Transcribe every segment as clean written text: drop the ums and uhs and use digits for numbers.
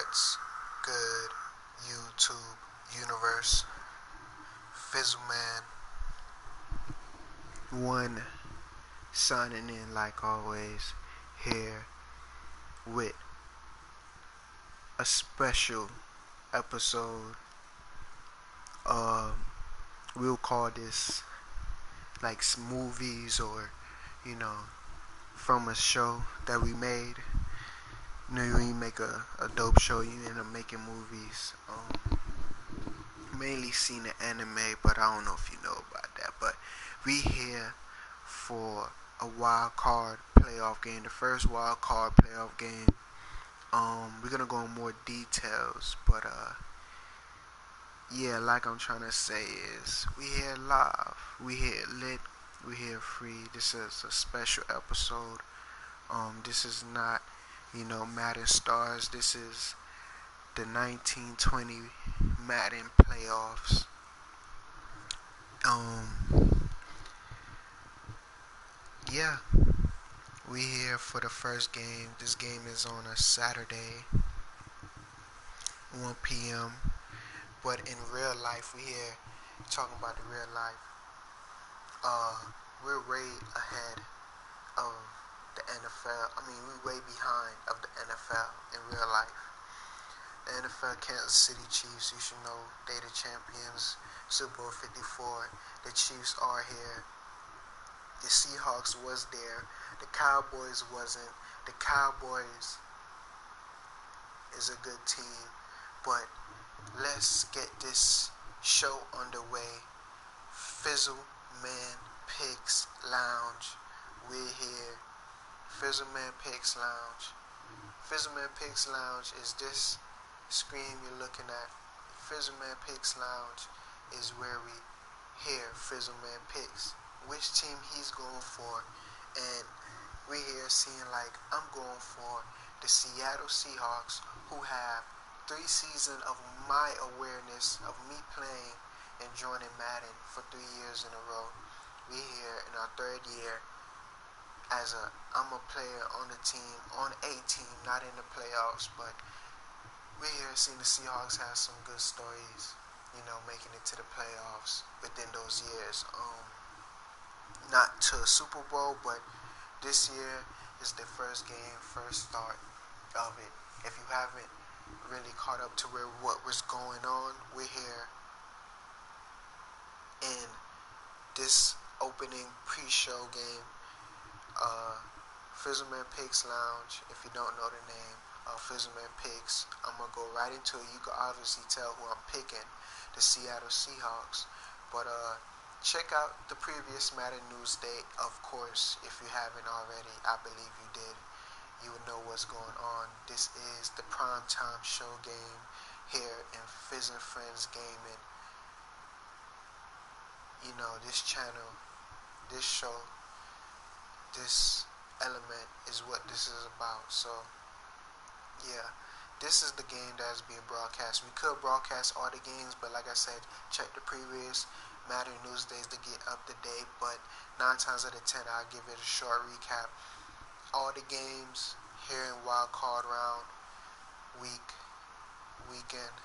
What's good, YouTube universe? Fizzleman one signing in like always here with a special episode. Um, we'll call this like movies or from a show that we made. When you make a dope show, you end up making movies. Mainly seen the anime, but I don't know if you know about that. But we here for a wild card playoff game, the first wild card playoff game. We're gonna go in more details, but yeah, like I'm trying to say is we here live, we here lit, we here free. This is a special episode. This is not, Madden stars. This is the 1920 Madden playoffs. Um, yeah, we here for the first game. This game is on a Saturday, 1 p.m. But in real life, we here talking about the real life. We're way ahead of the NFL. I mean, we're way behind of the NFL in real life. The NFL Kansas City Chiefs, you should know, they the champions. Super Bowl 54. The Chiefs are here. The Seahawks was there. The Cowboys wasn't. The Cowboys is a good team. But let's get this show underway. Fizzle Man Picks Lounge. We're here. Fizzle Man Picks Lounge. Fizzle Man Picks Lounge is this screen you're looking at. Fizzle Man Picks Lounge is where we hear Fizzle Man Picks, which team he's going for, and we here seeing like I'm going for the Seattle Seahawks, who have 3 seasons of my awareness of me playing and joining Madden for 3 years in a row. We here in our 3rd year as I'm a player on the team, on a team, not in the playoffs, but we here seeing the Seahawks have some good stories, making it to the playoffs within those years. Not to a Super Bowl, but this year is the first game, first start of it. If you haven't really caught up to what was going on, we're here in this opening pre-show game. Fizzleman Picks Lounge. If you don't know the name, Fizzleman Picks. I'm gonna go right into it. You can obviously tell who I'm picking, the Seattle Seahawks. But check out the previous Madden News Day, of course. If you haven't already, I believe you did. You would know what's going on. This is the primetime show game here in Fizz and Friends Gaming. This channel, this show, this element is what this is about. So yeah, this is the game that is being broadcast. We could broadcast all the games, but like I said, check the previous Madden News Days to get up to date. But 9 times out of 10, I'll give it a short recap. All the games here in Wild Card Round weekend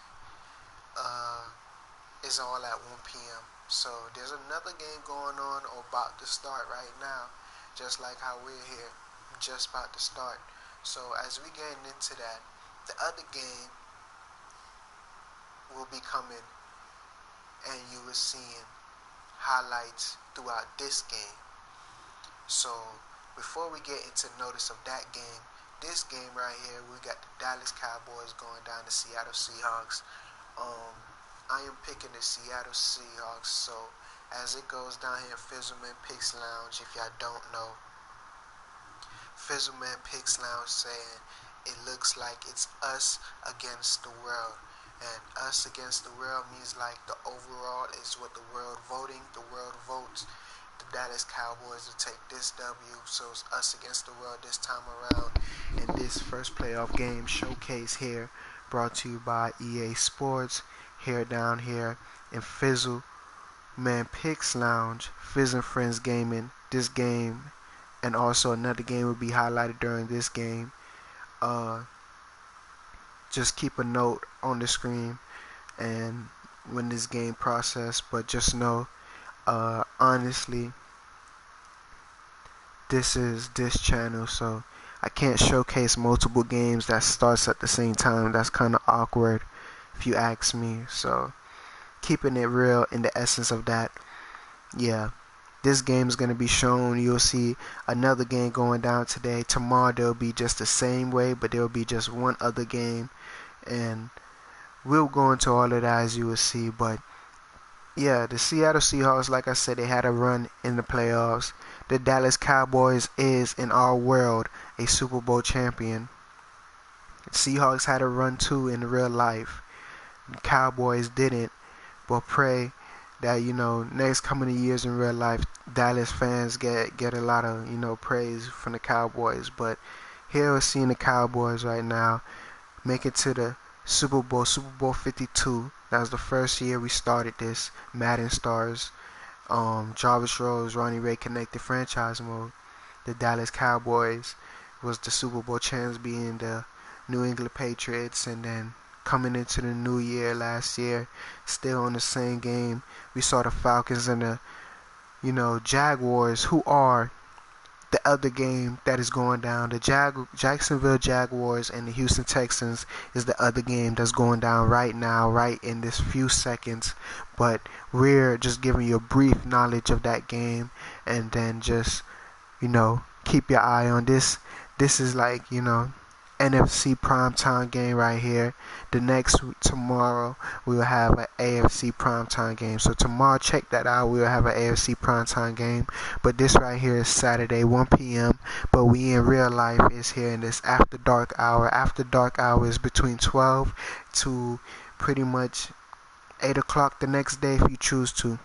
is all at 1 p.m. So there's another game going on or about to start right now, just like how we're here, just about to start. So as we getting into that, the other game will be coming, and you will seeing highlights throughout this game. So before we get into notice of that game, this game right here, we got the Dallas Cowboys going down to Seattle Seahawks. I am picking the Seattle Seahawks. So as it goes down here, Fizzleman Picks Lounge, if y'all don't know, Fizzleman Picks Lounge saying it looks like it's us against the world. And us against the world means like the overall is what the world voting. The world votes the Dallas Cowboys to take this W. So it's us against the world this time around. And this first playoff game showcase here brought to you by EA Sports here down here in Fizzle Man Picks Lounge, Fizz and Friends Gaming. This game and also another game will be highlighted during this game. just keep a note on the screen and when this game process. But just know, honestly, this is this channel, so I can't showcase multiple games that starts at the same time. That's kind of awkward if you ask me. So keeping it real in the essence of that. Yeah, this game is going to be shown. You'll see another game going down today. Tomorrow there'll be just the same way, but there'll be just one other game, and we'll go into all of that as you will see. But yeah, the Seattle Seahawks, like I said, they had a run in the playoffs. The Dallas Cowboys is, in our world, a Super Bowl champion. The Seahawks had a run too in real life. The Cowboys didn't, but pray that, next coming years in real life, Dallas fans get a lot of, praise from the Cowboys. But here we're seeing the Cowboys right now make it to the Super Bowl 52. That was the first year we started this Madden Stars. Jarvis Rose, Ronnie Ray connected franchise mode. The Dallas Cowboys was the Super Bowl champs, being the New England Patriots, and then coming into the new year last year, still on the same game, we saw the Falcons and the Jaguars, who are the other game that is going down. The Jacksonville Jaguars and the Houston Texans is the other game that's going down right now, right in this few seconds. But we're just giving you a brief knowledge of that game, and then just, keep your eye on this. This is like, NFC primetime game right here. Tomorrow we will have an AFC primetime game. So tomorrow, check that out. We will have an AFC primetime game. But this right here is Saturday, 1 p.m. But we in real life is here in this after dark hour. After dark hour is between 12 to pretty much 8 o'clock the next day if you choose to.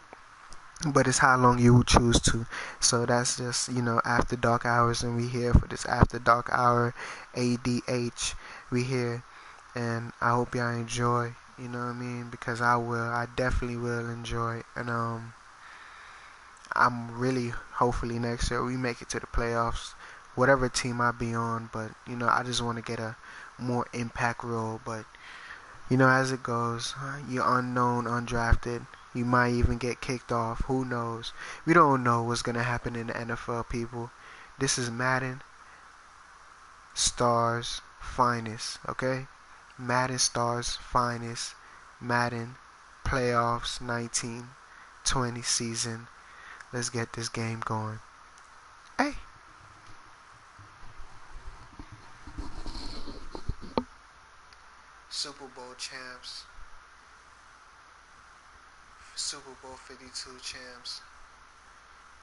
But it's how long you choose to. So that's just, after dark hours, and we here for this after dark hour. A.D.H. we here, and I hope y'all enjoy, because I definitely will enjoy. And I'm really, hopefully next year we make it to the playoffs, whatever team I be on. But I just want to get a more impact role. But as it goes, you're unknown, undrafted. You might even get kicked off. Who knows? We don't know what's going to happen in the NFL, people. This is Madden Stars Finest, okay? Madden Stars Finest. Madden Playoffs 1920 season. Let's get this game going. Hey! Super Bowl champs. Super Bowl 52 champs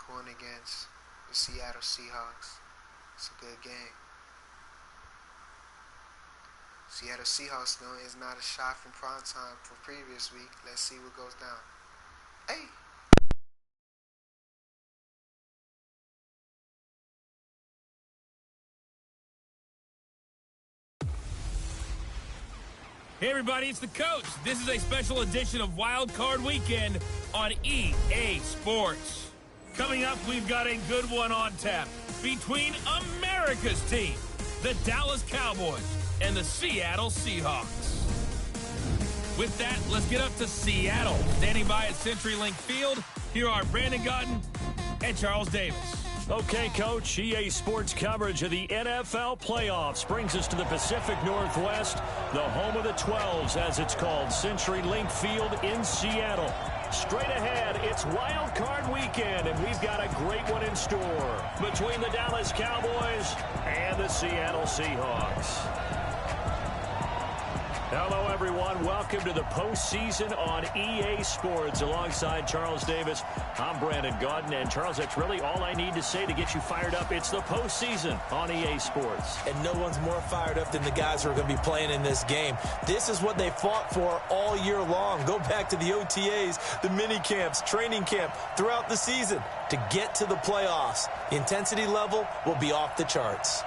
going against the Seattle Seahawks. It's a good game. Seattle Seahawks is not a shot from primetime from previous week. Let's see what goes down. Hey! Hey everybody, it's the coach. This is a special edition of Wild Card Weekend on EA Sports. Coming up, we've got a good one on tap between America's team, the Dallas Cowboys, and the Seattle Seahawks. With that, let's get up to Seattle. Standing by at CenturyLink Field, here are Brandon Gaudin and Charles Davis. Okay, Coach, EA Sports coverage of the NFL playoffs brings us to the Pacific Northwest, the home of the 12s, as it's called, CenturyLink Field in Seattle. Straight ahead, it's Wild Card Weekend, and we've got a great one in store between the Dallas Cowboys and the Seattle Seahawks. Hello, everyone. Welcome to the postseason on EA Sports. Alongside Charles Davis, I'm Brandon Gaudin. And, Charles, that's really all I need to say to get you fired up. It's the postseason on EA Sports. And no one's more fired up than the guys who are going to be playing in this game. This is what they fought for all year long. Go back to the OTAs, the mini camps, training camp, throughout the season to get to the playoffs. The intensity level will be off the charts.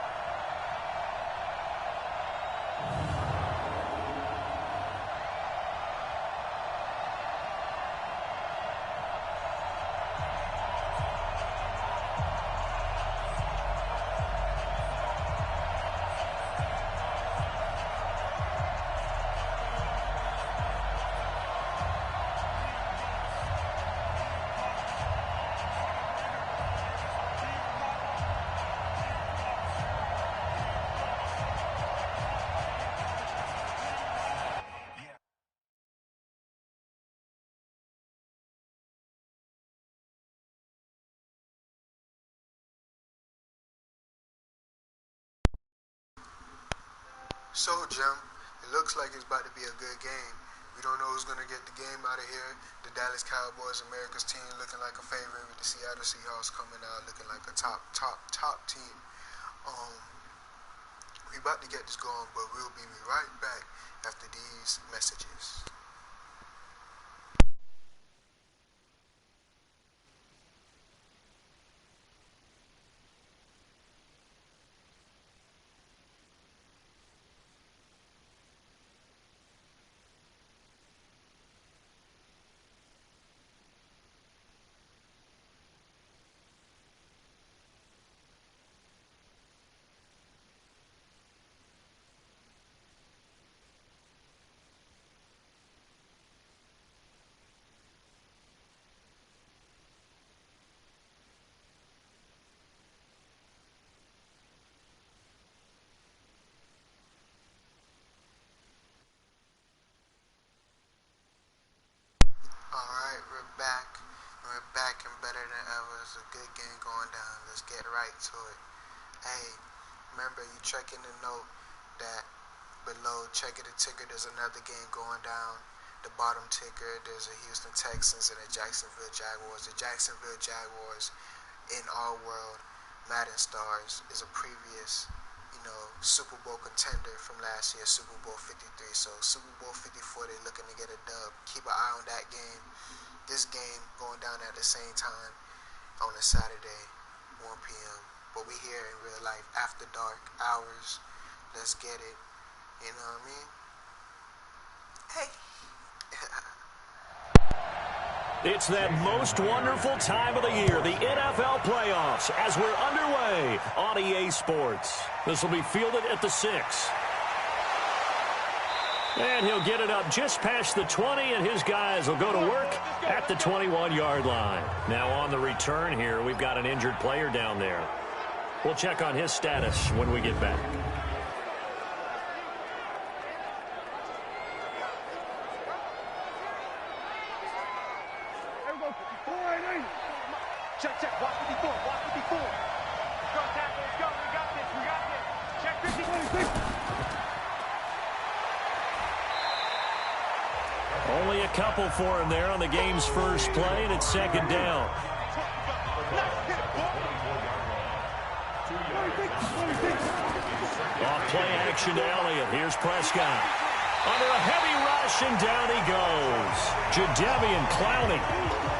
So, Jim, it looks like it's about to be a good game. We don't know who's going to get the game out of here. The Dallas Cowboys, America's team, looking like a favorite, with the Seattle Seahawks coming out looking like a top team. We about to get this going, but we'll be right back after these messages. Alright, we're back. We're back and better than ever. It's a good game going down. Let's get right to it. Hey, remember, you checking the note that below, checking the ticker, there's another game going down. The bottom ticker, there's a Houston Texans and a Jacksonville Jaguars. The Jacksonville Jaguars, in our world, Madden Stars, is a previous Super Bowl contender from last year, Super Bowl 53. So Super Bowl 54, they're looking to get a dub. Keep an eye on that game. This game going down at the same time on a Saturday, 1 p.m. But we here in real life, after dark hours. Let's get it. You know what I mean? Hey. It's that most wonderful time of the year, the NFL playoffs, as we're underway on EA Sports. This will be fielded at the 6. And he'll get it up just past the 20, and his guys will go to work at the 21-yard line. Now on the return here, we've got an injured player down there. We'll check on his status when we get back. Check. Watch 54. Cross tackle. Let's go. We got this. Check 50. Only a couple for him there on the game's first play, and it's second down. Off play action to Elliott. Here's Prescott. Under a heavy rush, and down he goes. Jadeveon Clowney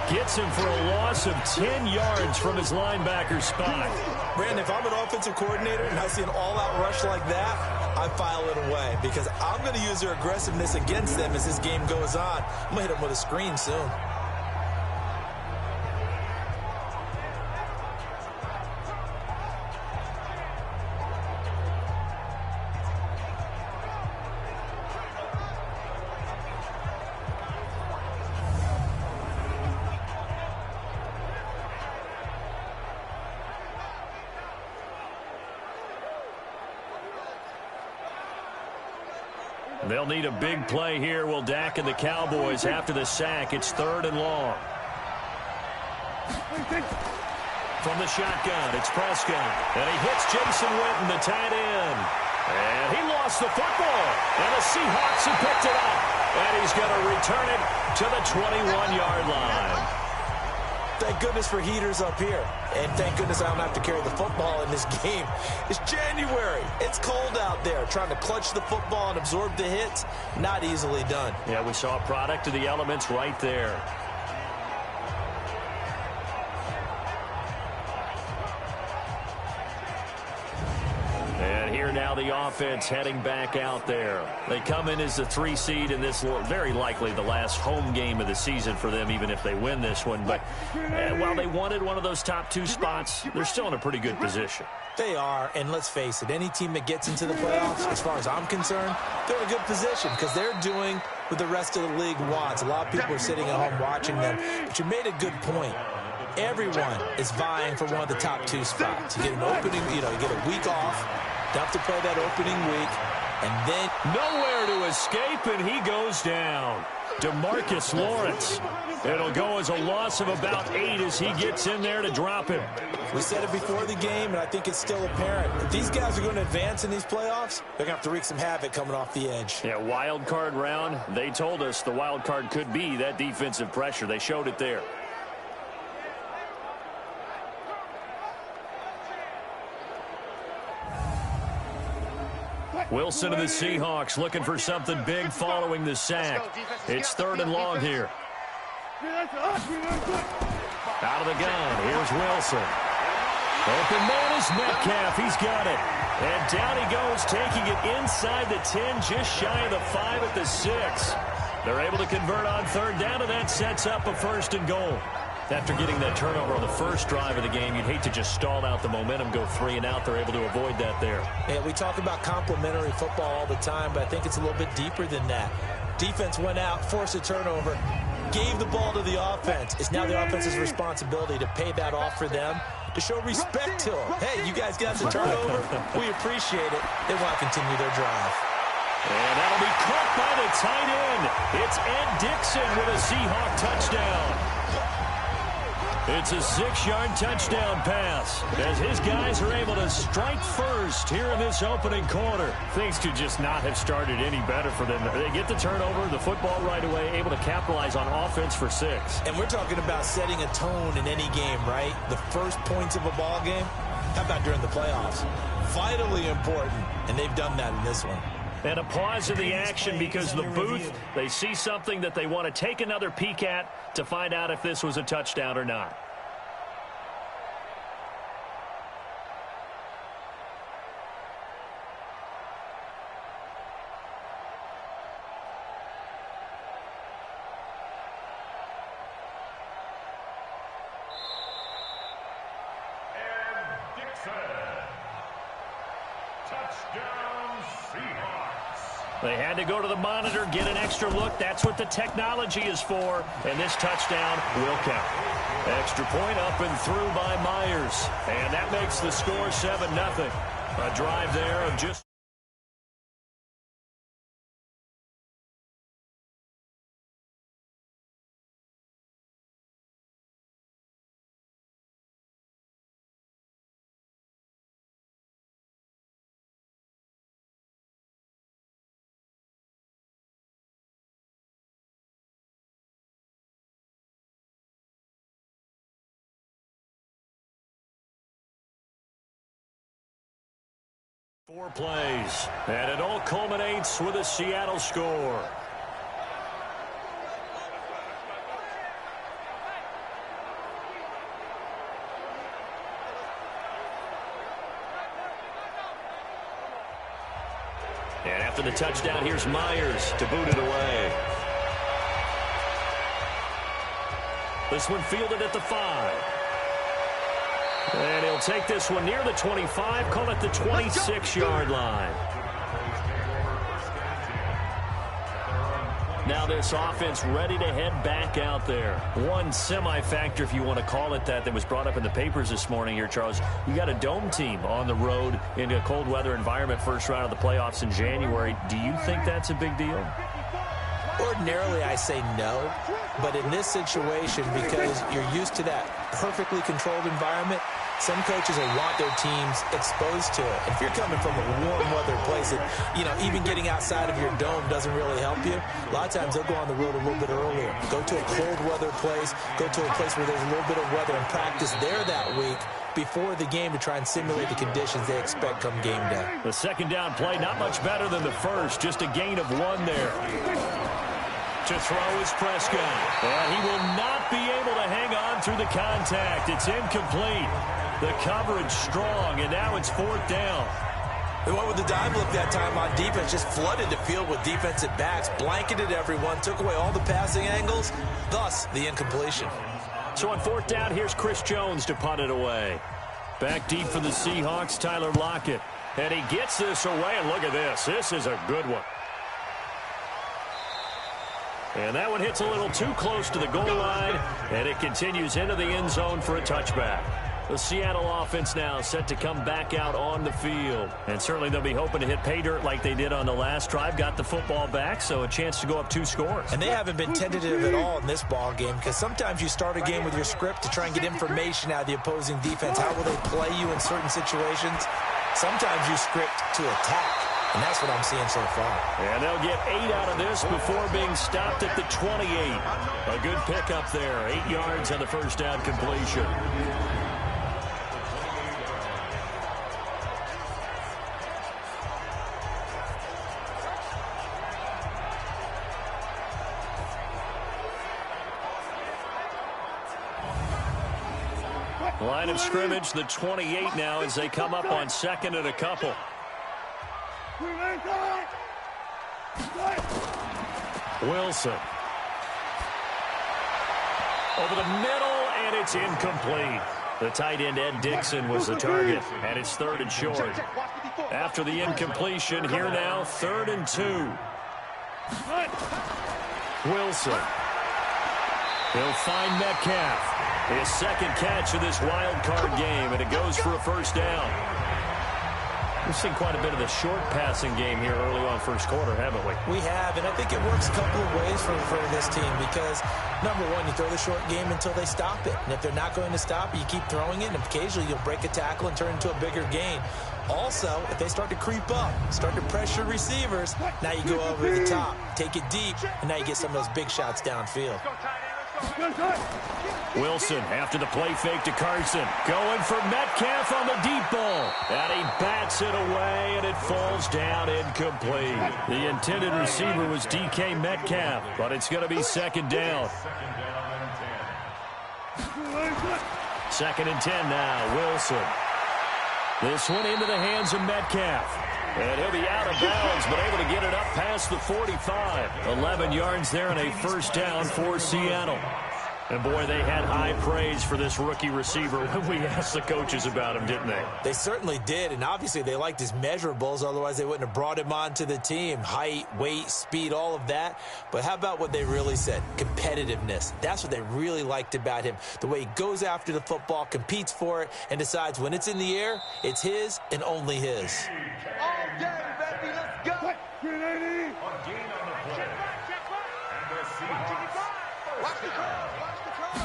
gets him for a loss of 10 yards from his linebacker spot. Brandon, if I'm an offensive coordinator and I see an all-out rush like that, I file it away because I'm going to use their aggressiveness against them as this game goes on. I'm going to hit them with a screen soon. They'll need a big play here. Will Dak and the Cowboys after the sack. It's 3rd and long. From the shotgun, it's Prescott. And he hits Jason Witten, the tight end. And he lost the football. And the Seahawks have picked it up. And he's going to return it to the 21-yard line. Thank goodness for heaters up here. And thank goodness I don't have to carry the football in this game. It's January. It's cold out there. Trying to clutch the football and absorb the hits, not easily done. Yeah, we saw a product of the elements right there. And here now the offense heading back out there. They come in as the 3 seed in this, very likely the last home game of the season for them, even if they win this one. But while they wanted one of those top 2 spots, they're still in a pretty good position. They are, and let's face it, any team that gets into the playoffs, as far as I'm concerned, they're in a good position because they're doing what the rest of the league wants. A lot of people are sitting at home watching them, but you made a good point. Everyone is vying for one of the top 2 spots. You get an opening, you get a week off, don't have to play that opening week, and then nowhere to escape, and he goes down. DeMarcus Lawrence. It'll go as a loss of about 8 as he gets in there to drop him. We said it before the game, and I think it's still apparent. If these guys are going to advance in these playoffs, they're going to have to wreak some havoc coming off the edge. Yeah, wild card round. They told us the wild card could be that defensive pressure. They showed it there. Wilson of the Seahawks looking for something big following the sack. It's 3rd and long here. Out of the gun, here's Wilson. Open man is Metcalf. He's got it. And down he goes, taking it inside the 10, just shy of the 5 at the 6. They're able to convert on 3rd down, and that sets up a 1st and goal. After getting that turnover on the first drive of the game, you'd hate to just stall out the momentum, go 3 and out. They're able to avoid that there. Yeah, we talk about complementary football all the time, but I think it's a little bit deeper than that. Defense went out, forced a turnover, gave the ball to the offense. It's now the offense's responsibility to pay that off for them, to show respect to them. Hey, you guys got the turnover. We appreciate it. They want to continue their drive. And that'll be caught by the tight end. It's Ed Dixon with a Seahawk touchdown. It's a 6-yard touchdown pass as his guys are able to strike first here in this opening quarter. Things could just not have started any better for them. They get the turnover, the football right away, able to capitalize on offense for 6. And we're talking about setting a tone in any game, right? The first points of a ball game. How about during the playoffs? Vitally important, and they've done that in this one. And a pause in the action because the booth, they see something that they want to take another peek at to find out if this was a touchdown or not. They had to go to the monitor, get an extra look. That's what the technology is for. And this touchdown will count. Extra point up and through by Myers. And that makes the score 7-0. A drive there of just... Four plays, and it all culminates with a Seattle score. And after the touchdown, here's Myers to boot it away. This one fielded at the 5. And he'll take this one near the 25, call it the 26-yard line. Now this offense ready to head back out there. One semi-factor, if you want to call it that was brought up in the papers this morning here, Charles. You got a dome team on the road in a cold weather environment, first round of the playoffs in January. Do you think that's a big deal? Ordinarily, I say no. But in this situation, because you're used to that perfectly controlled environment, some coaches will want their teams exposed to it. If you're coming from a warm weather place that, even getting outside of your dome doesn't really help you, a lot of times they'll go on the road a little bit earlier. Go to a cold weather place, go to a place where there's a little bit of weather and practice there that week before the game to try and simulate the conditions they expect come game day. The second down play, not much better than the first, just a gain of 1 there. To throw is Prescott. And he will not be able to hang on through the contact. It's incomplete. The coverage strong, and now it's 4th down. They went with the dive look that time on defense, just flooded the field with defensive backs, blanketed everyone, took away all the passing angles, thus the incompletion. So on 4th down, here's Chris Jones to punt it away. Back deep for the Seahawks, Tyler Lockett. And he gets this away, and look at this. This is a good one. And that one hits a little too close to the goal line, and it continues into the end zone for a touchback. The Seattle offense now set to come back out on the field. And certainly they'll be hoping to hit pay dirt like they did on the last drive. Got the football back, so a chance to go up 2 scores. And they haven't been tentative at all in this ball game, because sometimes you start a game with your script to try and get information out of the opposing defense. How will they play you in certain situations? Sometimes you script to attack. And that's what I'm seeing so far. And they'll get 8 out of this before being stopped at the 28. A good pickup there. 8 yards on the first down completion. Line of scrimmage, the 28 now as they come up on 2nd and a couple. Wilson. Over the middle, and it's incomplete. The tight end, Ed Dixon, was the target, and it's 3rd and short. After the incompletion, here now, 3rd and 2. Wilson. He'll find Metcalf. His 2nd catch of this wild card game, and it goes for a first down. We've seen quite a bit of the short passing game here early on first quarter, haven't we? We have, and I think it works a couple of ways for this team because, number one, you throw the short game until they stop it. And if they're not going to stop it, you keep throwing it, and occasionally you'll break a tackle and turn into a bigger gain. Also, if they start to creep up, start to pressure receivers, now you go over the top, take it deep, and now you get some of those big shots downfield. Wilson after the play fake to Carson. Going for Metcalf on the deep ball. And he bats it away, and it falls down incomplete. The intended receiver was D.K. Metcalf, but it's going to be 2nd down. 2nd and 10 now, Wilson. This one into the hands of Metcalf. And he'll be out of bounds, but able to get it up past the 45. 11 yards there and a first down for Seattle. And, boy, they had high praise for this rookie receiver when we asked the coaches about him, didn't they? They certainly did, and obviously they liked his measurables. Otherwise, they wouldn't have brought him onto the team. Height, weight, speed, all of that. But how about what they really said? Competitiveness. That's what they really liked about him. The way he goes after the football, competes for it, and decides when it's in the air, it's his and only his. All day, baby, let's go.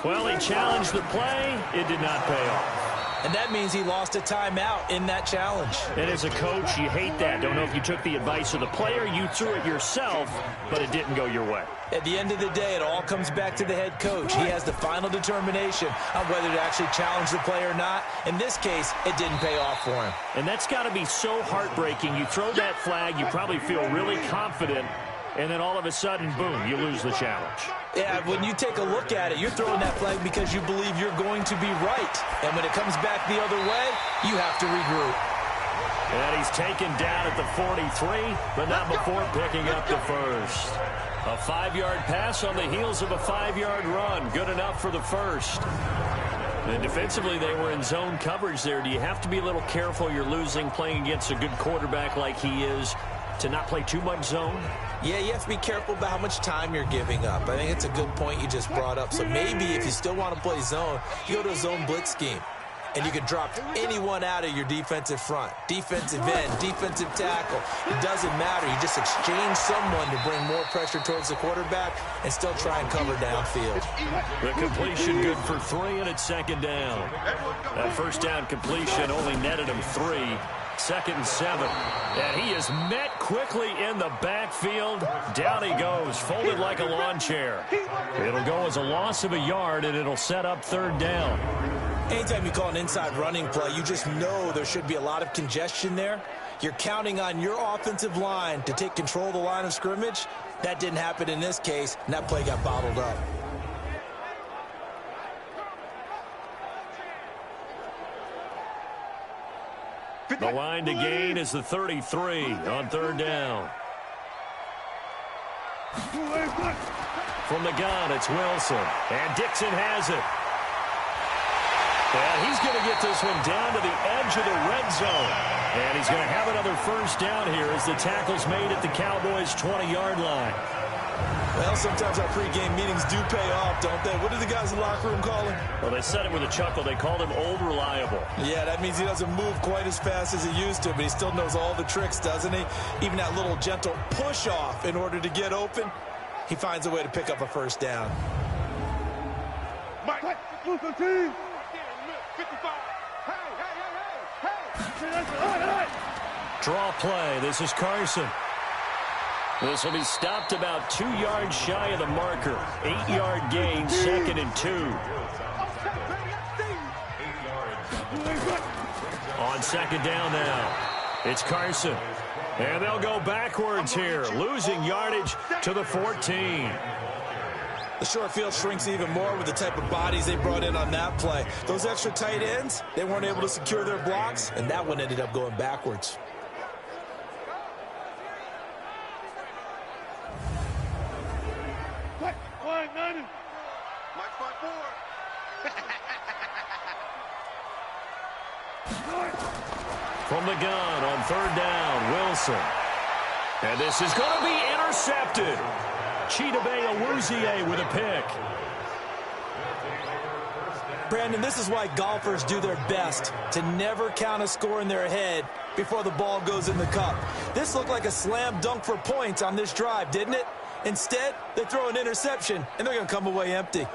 Well, he challenged the play. It did not pay off. And that means he lost a timeout in that challenge. And as a coach, you hate that. Don't know if you took the advice of the player, you threw it yourself, but it didn't go your way. At the end of the day, it all comes back to the head coach. He has the final determination on whether to actually challenge the play or not. In this case, it didn't pay off for him. And that's got to be so heartbreaking. You throw that flag, you probably feel really confident, and then all of a sudden, boom, you lose the challenge. Yeah, when you take a look at it, you're throwing that flag because you believe you're going to be right. And when it comes back the other way, you have to regroup. And he's taken down at the 43, but not before picking up the first. A 5-yard pass on the heels of a 5-yard run. Good enough for the first. And defensively, they were in zone coverage there. Do you have to be a little careful? You're losing playing against a good quarterback like he is to not play too much zone? Yeah, you have to be careful about how much time you're giving up. I think it's a good point you just brought up. So maybe if you still want to play zone, you go to a zone blitz scheme. And you can drop anyone out of your defensive front. Defensive end, defensive tackle. It doesn't matter. You just exchange someone to bring more pressure towards the quarterback and still try and cover downfield. The completion good for 3, and it's 2nd down. That first down completion only netted him 3. 2nd and 7. And he is met quickly in the backfield. Down he goes, folded like a lawn chair. It'll go as a loss of a yard, and it'll set up 3rd down. Anytime you call an inside running play, you just know there should be a lot of congestion there. You're counting on your offensive line to take control of the line of scrimmage. That didn't happen in this case, and that play got bottled up. The line to gain is the 33 on 3rd down. From the gun, it's Wilson. And Dixon has it. And he's going to get this one down to the edge of the red zone. And he's going to have another first down here as the tackle's made at the Cowboys' 20-yard line. Well, sometimes our pregame meetings do pay off, don't they? What do the guys in the locker room call him? Well, they said it with a chuckle. They called him Old Reliable. Yeah, that means he doesn't move quite as fast as he used to, but he still knows all the tricks, doesn't he? Even that little gentle push-off in order to get open, he finds a way to pick up a first down. Mike, lose the team. 55. Hey. Draw play. This is Carson. This will be stopped about 2 yards shy of the marker. 8-yard gain, 2nd and 2. On 2nd down now, it's Carson. And they'll go backwards here, losing yardage to the 14. The short field shrinks even more with the type of bodies they brought in on that play. Those extra tight ends, they weren't able to secure their blocks, and that one ended up going backwards. From the gun on 3rd down, Wilson. And this is going to be intercepted. Chidobe Awuzie with a pick. Brandon, this is why golfers do their best to never count a score in their head before the ball goes in the cup. This looked like a slam dunk for points on this drive, didn't it? Instead, they throw an interception, and they're going to come away empty.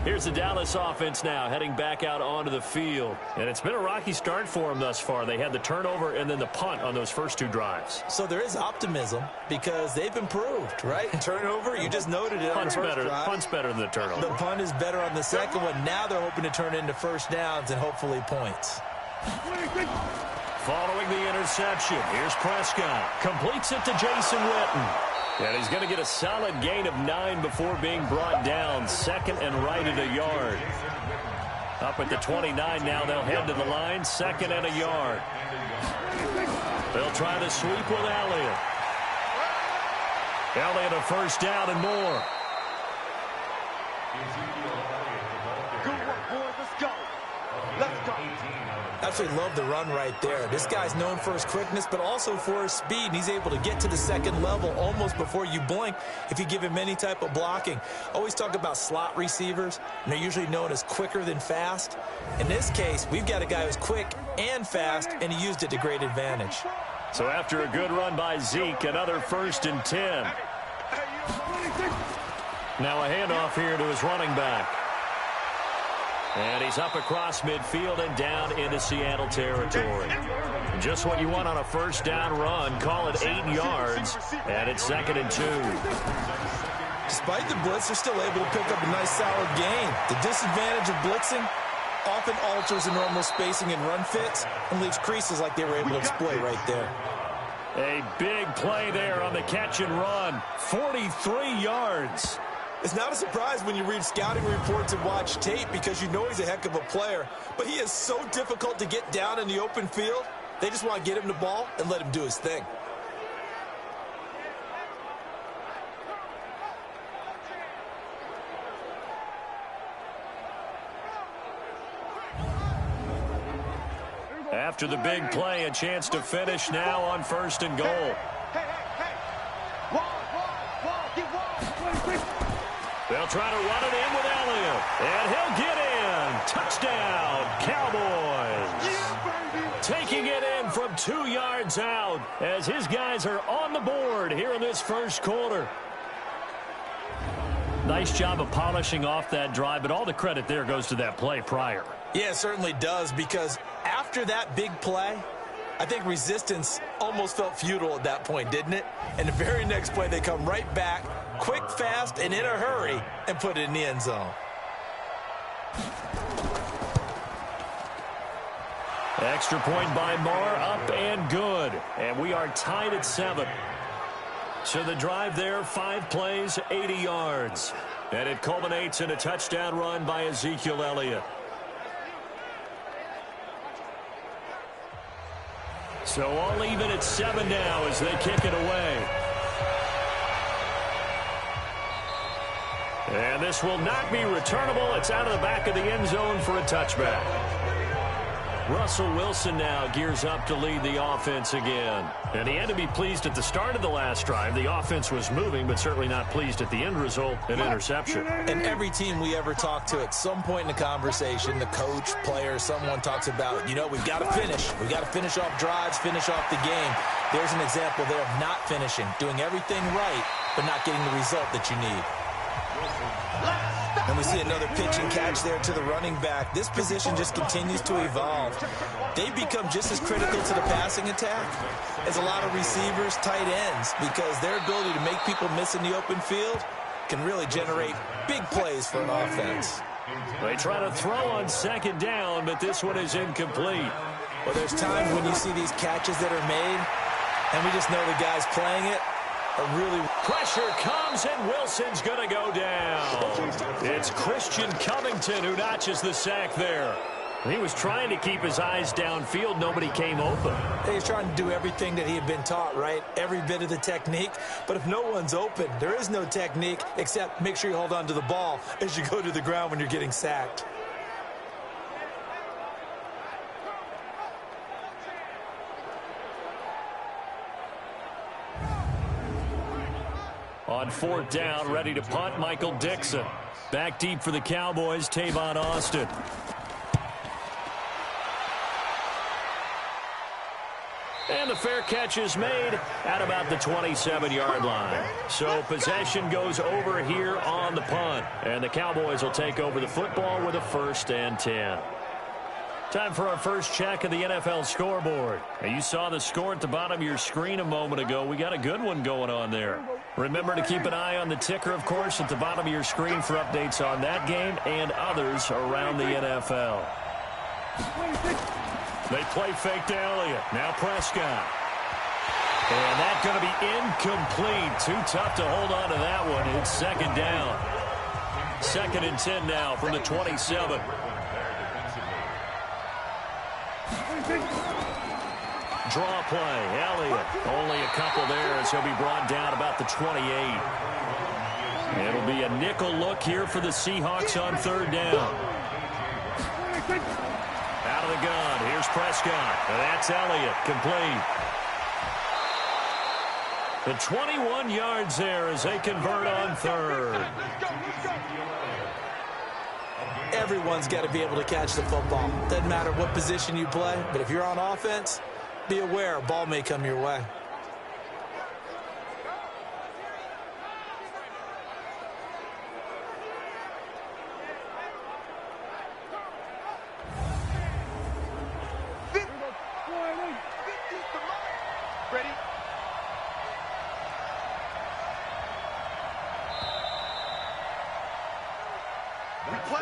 Here's the Dallas offense now heading back out onto the field. And it's been a rocky start for them thus far. They had the turnover and then the punt on those first 2 drives. So there is optimism because they've improved, right? Turnover, you just noted it on the first drive. Punt's better than the turnover. The punt is better on the second one. Now they're hoping to turn into first downs and hopefully points. Following the interception, here's Prescott. Completes it to Jason Witten. And he's going to get a solid gain of 9 before being brought down. 2nd and right at a yard. Up at the 29 now, they'll head to the line. 2nd and a yard. They'll try to sweep with Elliott. Elliott a first down and more. Good work, boys. Let's go. Let's go. Absolutely love the run right there. This guy's known for his quickness, but also for his speed. And he's able to get to the second level almost before you blink if you give him any type of blocking. Always talk about slot receivers, and they're usually known as quicker than fast. In this case, we've got a guy who's quick and fast, and he used it to great advantage. So after a good run by Zeke, another 1st and 10. Now a handoff here to his running back. And he's up across midfield and down into Seattle territory. Just what you want on a first down run. Call it 8 yards. And it's 2nd and 2. Despite the blitz, they're still able to pick up a nice solid gain. The disadvantage of blitzing often alters the normal spacing and run fits and leaves creases like they were able to exploit right there. A big play there on the catch and run. 43 yards. It's not a surprise when you read scouting reports and watch tape because you know he's a heck of a player. But he is so difficult to get down in the open field. They just want to get him the ball and let him do his thing. After the big play, a chance to finish now on 1st and goal. They'll try to run it in with Elliott. And he'll get in. Touchdown, Cowboys. Taking it in from 2 yards out as his guys are on the board here in this first quarter. Nice job of polishing off that drive, but all the credit there goes to that play prior. Yeah, it certainly does, because after that big play, I think resistance almost felt futile at that point, didn't it? And the very next play, they come right back, quick, fast, and in a hurry, and put it in the end zone. Extra point by Marr, up and good. And we are tied at 7. So the drive there, 5 plays, 80 yards. And it culminates in a touchdown run by Ezekiel Elliott. So all even at 7 now as they kick it away. And this will not be returnable. It's out of the back of the end zone for a touchback. Russell Wilson now gears up to lead the offense again. And he had to be pleased at the start of the last drive. The offense was moving, but certainly not pleased at the end result, an interception. And every team we ever talk to at some point in the conversation, the coach, player, someone talks about, we've got to finish. We've got to finish off drives, finish off the game. There's an example there of not finishing, doing everything right, but not getting the result that you need. And we see another pitch and catch there to the running back. This position just continues to evolve. They become just as critical to the passing attack as a lot of receivers, tight ends, because their ability to make people miss in the open field can really generate big plays for an offense. They try to throw on second down, but this one is incomplete. Well, there's times when you see these catches that are made, and we just know the guys playing it are really... Pressure comes, and Wilson's going to go down. It's Christian Covington who notches the sack there. He was trying to keep his eyes downfield. Nobody came open. He's trying to do everything that he had been taught, right? Every bit of the technique. But if no one's open, there is no technique except make sure you hold on to the ball as you go to the ground when you're getting sacked. On fourth down, ready to punt, Michael Dixon. Back deep for the Cowboys, Tavon Austin. And the fair catch is made at about the 27-yard line. So possession goes over here on the punt. And the Cowboys will take over the football with a 1st and 10. Time for our first check of the NFL scoreboard. And you saw the score at the bottom of your screen a moment ago. We got a good one going on there. Remember to keep an eye on the ticker, of course, at the bottom of your screen for updates on that game and others around the NFL. They play fake to Elliott. Now Prescott. And that's going to be incomplete. Too tough to hold on to that one. It's second down. 2nd and 10 now from the 27. Draw play. Elliott. Only a couple there as he'll be brought down about the 28. It'll be a nickel look here for the Seahawks on 3rd down. Out of the gun. Here's Prescott. And that's Elliott. Complete. The 21 yards there as they convert on 3rd. Everyone's got to be able to catch the football. Doesn't matter what position you play, but if you're on offense, be aware a ball may come your way.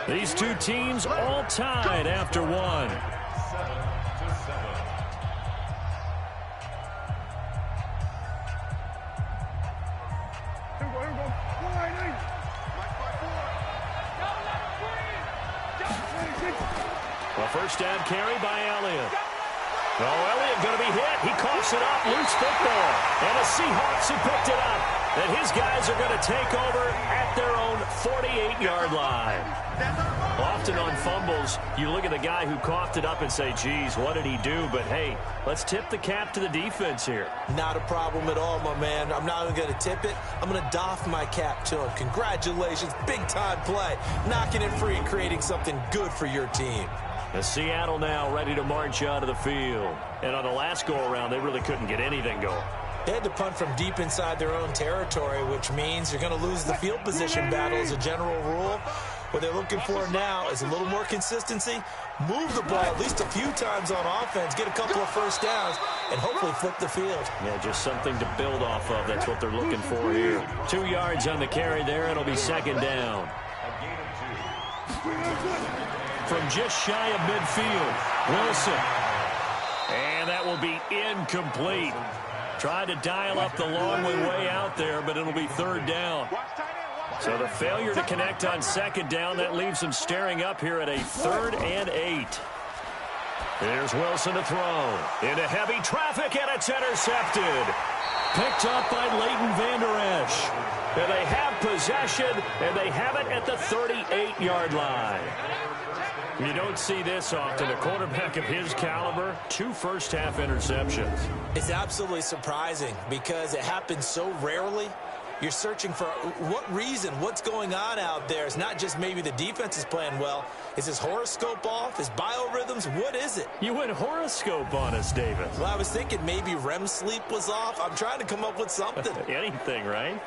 These two teams all tied after one. Well, first down carry by Elliott. Oh, Elliott going to be hit. He coughs it up. Loose football. And the Seahawks have picked it up. And his guys are going to take over at their own 48-yard line. Often on fumbles, you look at the guy who coughed it up and say, geez, what did he do? But, hey, let's tip the cap to the defense here. Not a problem at all, my man. I'm not even going to tip it. I'm going to doff my cap to him. Congratulations. Big-time play. Knocking it free and creating something good for your team. The Seattle now ready to march out of the field. And on the last go-around, they really couldn't get anything going. They had to punt from deep inside their own territory, which means you're going to lose the field position battle as a general rule. What they're looking for now is a little more consistency, move the ball at least a few times on offense, get a couple of first downs, and hopefully flip the field. Yeah, just something to build off of. That's what they're looking for here. 2 yards on the carry there. It'll be second down. From just shy of midfield, Wilson. And that will be incomplete. Tried to dial up the long way out there, but it'll be third down. So the failure to connect on second down, that leaves them staring up here at a 3rd and 8. There's Wilson to throw. Into heavy traffic, and it's intercepted. Picked up by Leighton Vander Esch. And they have possession, and they have it at the 38-yard line. You don't see this often. A quarterback of his caliber, 2 first-half interceptions. It's absolutely surprising because it happens so rarely. You're searching for what reason, what's going on out there. It's not just maybe the defense is playing well. Is his horoscope off? His biorhythms? What is it? You went horoscope on us, David. Well, I was thinking maybe REM sleep was off. I'm trying to come up with something. Anything, right?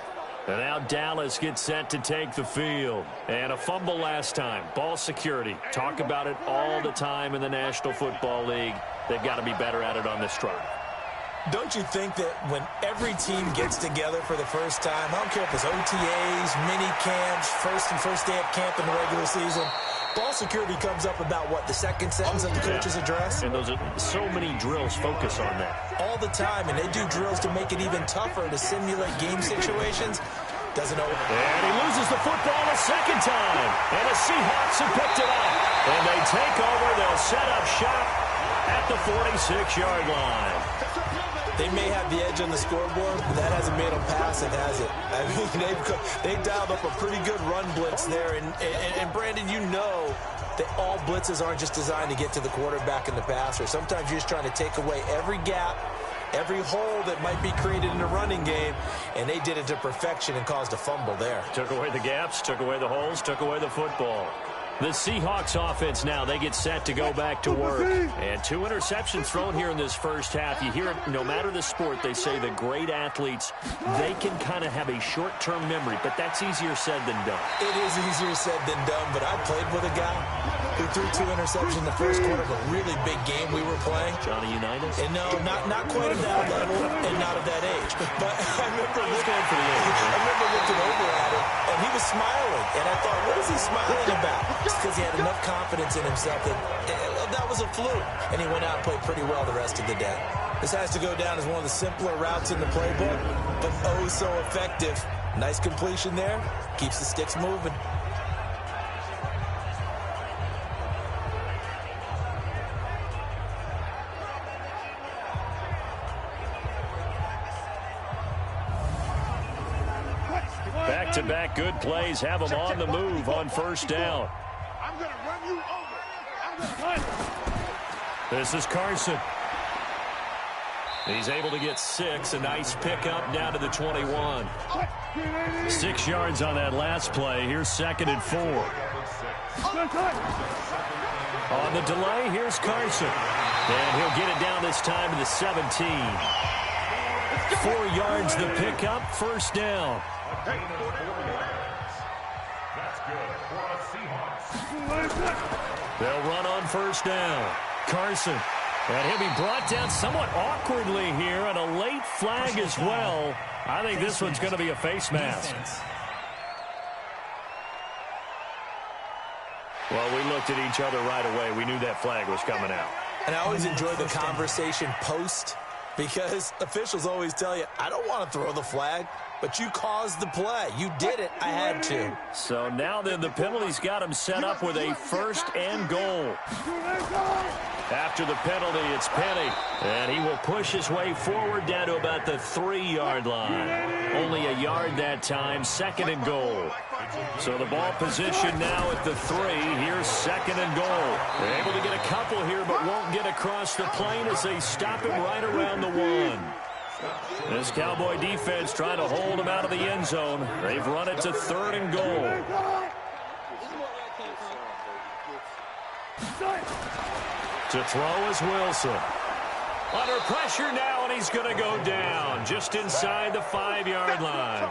And now Dallas gets set to take the field. And a fumble last time. Ball security. Talk about it all the time in the National Football League. They've got to be better at it on this drive. Don't you think that when every team gets together for the first time, I don't care if it's OTAs, mini camps, first day of camp in the regular season, ball security comes up about what, the second sentence of the coach's address? And those are so many drills focus on that. All the time, and they do drills to make it even tougher to simulate game situations. Doesn't know. And he loses the football a second time. And the Seahawks have picked it up. And they take over. They'll set up shop at the 46-yard line. They may have the edge on the scoreboard, but that hasn't made them passive, has it? I mean, they've dialed up a pretty good run blitz there. And Brandon, you know that all blitzes aren't just designed to get to the quarterback and the passer. Sometimes you're just trying to take away every gap, every hole that might be created in the running game, and they did it to perfection and caused a fumble there. Took away the gaps, took away the holes, took away the football. The Seahawks offense now, they get set to go back to work. And 2 interceptions thrown here in this first half. You hear it, no matter the sport, they say the great athletes, they can kind of have a short-term memory, but that's easier said than done. It is easier said than done, but I played with a guy who threw 2 interceptions in the first quarter of a really big game we were playing. Johnny Unitas? And no, not quite at that level and not at that age. But I remember going for the age. I remember looking over at him, and he was smiling. And I thought, what is he smiling about? Just because he had enough confidence in himself that was a fluke. And he went out and played pretty well the rest of the day. This has to go down as one of the simpler routes in the playbook, but oh so effective. Nice completion there. Keeps the sticks moving. Back-to-back good plays have them on the move on first down. I'm going to run you over. I'm going to run. This is Carson. He's able to get 6. A nice pickup down to the 21. 6 yards on that last play. Here's 2nd and 4. On the delay, here's Carson. And he'll get it down this time to the 17. 4 yards the pickup, first down. They'll run on first down. Carson. And he'll be brought down somewhat awkwardly here, and a late flag as well. I think this one's going to be a face mask. Well, we looked at each other right away. We knew that flag was coming out. And I always enjoy the conversation post, because officials always tell you, I don't want to throw the flag, but you caused the play. You did it. I had to. So now then the penalty's got him set up with a 1st and goal. After the penalty, it's Penny. And he will push his way forward down to about the 3-yard line. Only a yard that time, 2nd and goal. So the ball position now at the 3. Here's 2nd and goal. They're able to get a couple here, but won't get across the plane as they stop him right around the 1. This Cowboy defense trying to hold him out of the end zone. They've run it to 3rd and goal. To throw is Wilson. Under pressure now, and he's going to go down just inside the 5-yard line.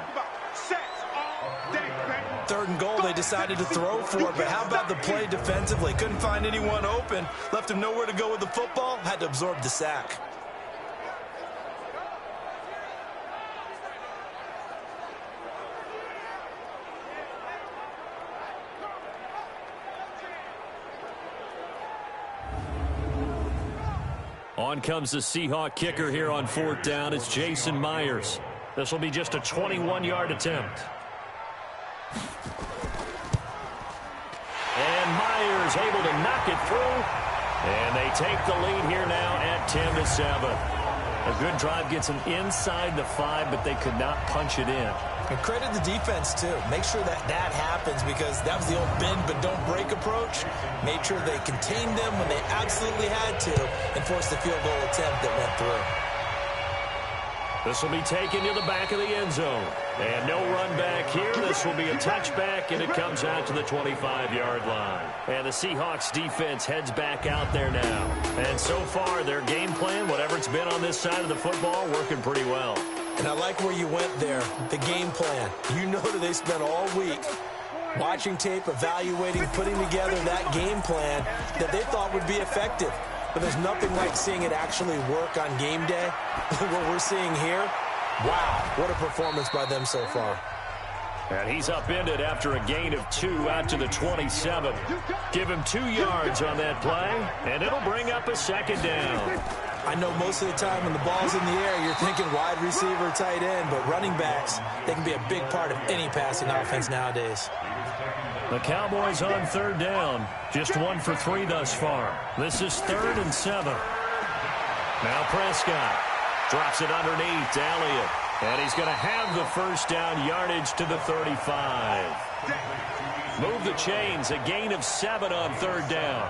3rd and goal, they decided to throw for it, but how about the play defensively? Couldn't find anyone open. Left him nowhere to go with the football. Had to absorb the sack. On comes the Seahawk kicker here on 4th down. It's Jason Myers. This will be just a 21-yard attempt. And Myers able to knock it through. And they take the lead here now at 10-7. A good drive gets them inside the 5, but they could not punch it in. And credit the defense, too. Make sure that happens because that was the old bend but don't break approach. Made sure they contained them when they absolutely had to and forced the field goal attempt that went through. This will be taken to the back of the end zone. And no run back here. This will be a touchback, and it comes out to the 25-yard line. And the Seahawks defense heads back out there now. And so far, their game plan, whatever it's been on this side of the football, working pretty well. And I like where you went there, the game plan. You know that they spent all week watching tape, evaluating, putting together that game plan that they thought would be effective. But there's nothing like seeing it actually work on game day. What we're seeing here, wow, what a performance by them so far. And he's upended after a gain of 2 out to the 27. Give him 2 yards on that play, and it'll bring up a second down. I know most of the time when the ball's in the air, you're thinking wide receiver, tight end, but running backs, they can be a big part of any passing offense nowadays. The Cowboys on third down. Just 1 for 3 thus far. This is 3rd and 7. Now Prescott drops it underneath to Elliott. And he's going to have the first down yardage to the 35. Move the chains. A gain of 7 on third down.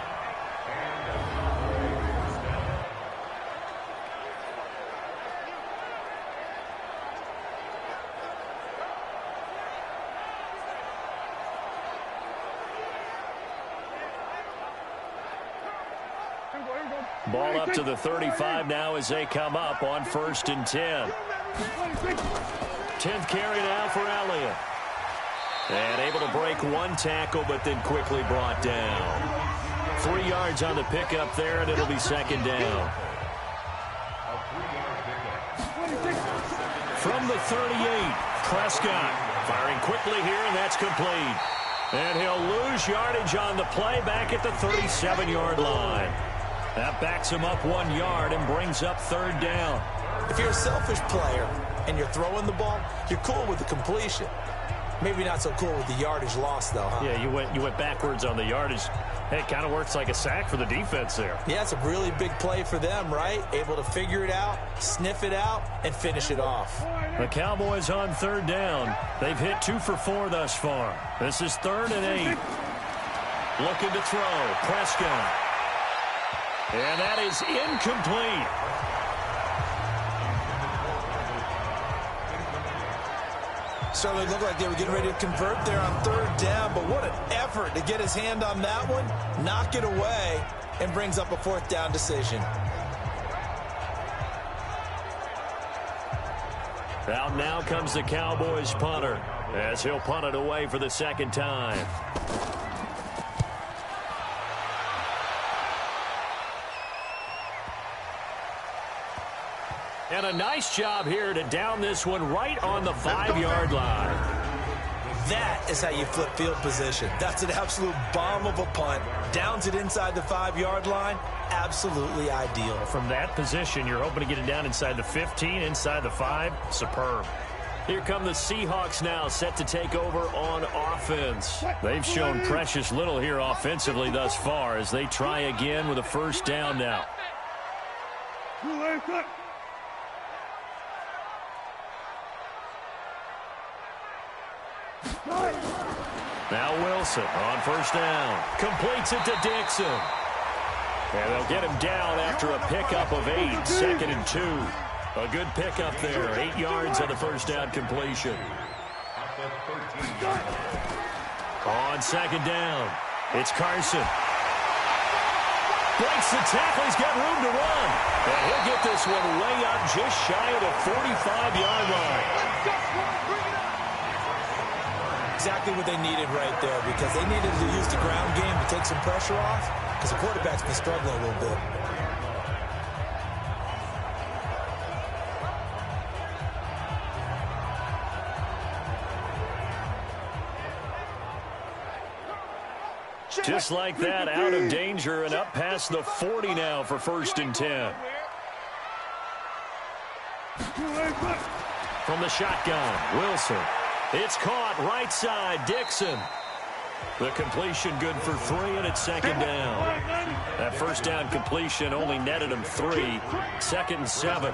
Ball up to the 35 now as they come up on 1st and 10. 10th carry now for Elliott. And able to break 1 tackle, but then quickly brought down. 3 yards on the pickup there, and it'll be 2nd down. From the 38, Prescott firing quickly here, and that's complete. And he'll lose yardage on the play back at the 37-yard line. That backs him up 1 yard and brings up 3rd down. If you're a selfish player and you're throwing the ball, you're cool with the completion. Maybe not so cool with the yardage loss, though, huh? Yeah, you went backwards on the yardage. Hey, it kind of works like a sack for the defense there. Yeah, it's a really big play for them, right? Able to figure it out, sniff it out, and finish it off. The Cowboys on 3rd down. They've hit 2 for 4 thus far. This is 3rd and 8. Looking to throw. Prescott. And that is incomplete. Certainly looked like they were getting ready to convert there on 3rd down, but what an effort to get his hand on that one, knock it away, and brings up a 4th down decision. Out now comes the Cowboys punter as he'll punt it away for the 2nd time. And a nice job here to down this one right on the 5-yard line. That is how you flip field position. That's an absolute bomb of a punt. Downs it inside the 5-yard line. Absolutely ideal. From that position, you're hoping to get it down inside the 15, inside the 5. Superb. Here come the Seahawks now, set to take over on offense. They've shown precious little here offensively thus far as they try again with a 1st down now. Now Wilson on 1st down. Completes it to Dixon. And they'll get him down after a pickup of 8. 2nd and 2. A good pickup there. 8 yards on the 1st down completion. On 2nd down, it's Carson. Breaks the tackle. He's got room to run. And he'll get this one way up just shy of the 45-yard line. Exactly what they needed right there because they needed to use the ground game to take some pressure off because the quarterback's been struggling a little bit. Just like that, out of danger and up past the 40 now for 1st and 10. From the shotgun, Wilson. It's caught right side, Dixon. The completion good for 3, and it's 2nd down. That 1st down completion only netted him 3. 2nd and 7.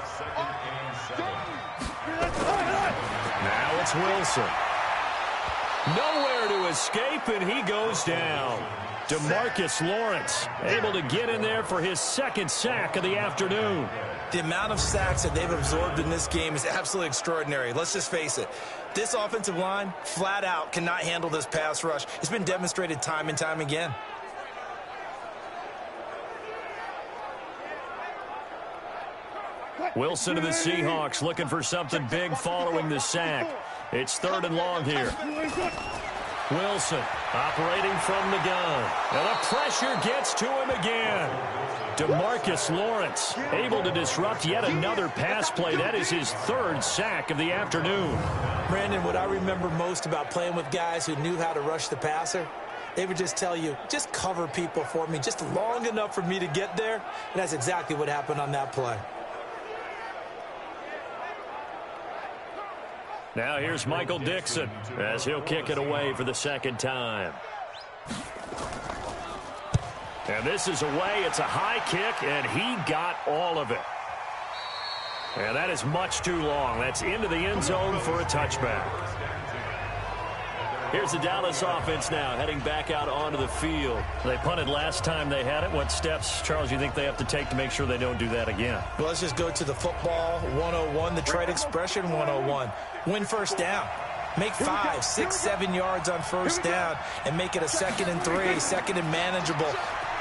Now Now it's Wilson. Nowhere to escape, and he goes down. DeMarcus Lawrence able to get in there for his second sack of the afternoon. The amount of sacks that they've absorbed in this game is absolutely extraordinary. Let's just face it. This offensive line, flat out, cannot handle this pass rush. It's been demonstrated time and time again. Wilson to the Seahawks looking for something big following the sack. It's 3rd and long here. Wilson operating from the gun. And the pressure gets to him again. DeMarcus Lawrence able to disrupt yet another pass play. That is his 3rd sack of the afternoon. Brandon, what I remember most about playing with guys who knew how to rush the passer, they would just tell you, just cover people for me just long enough for me to get there. And that's exactly what happened on that play. Now here's Michael Dixon as he'll kick it away for the second time. And this is away. It's a high kick, and he got all of it. And that is much too long. That's into the end zone for a touchback. Here's the Dallas offense now heading back out onto the field. They punted last time they had it. What steps, Charles, you think they have to take to make sure they don't do that again? Well, let's just go to the football 101, the trade expression 101. Win first down. Make 5, 6, 7 yards on first down and make it a 2nd and 3, 2nd and manageable.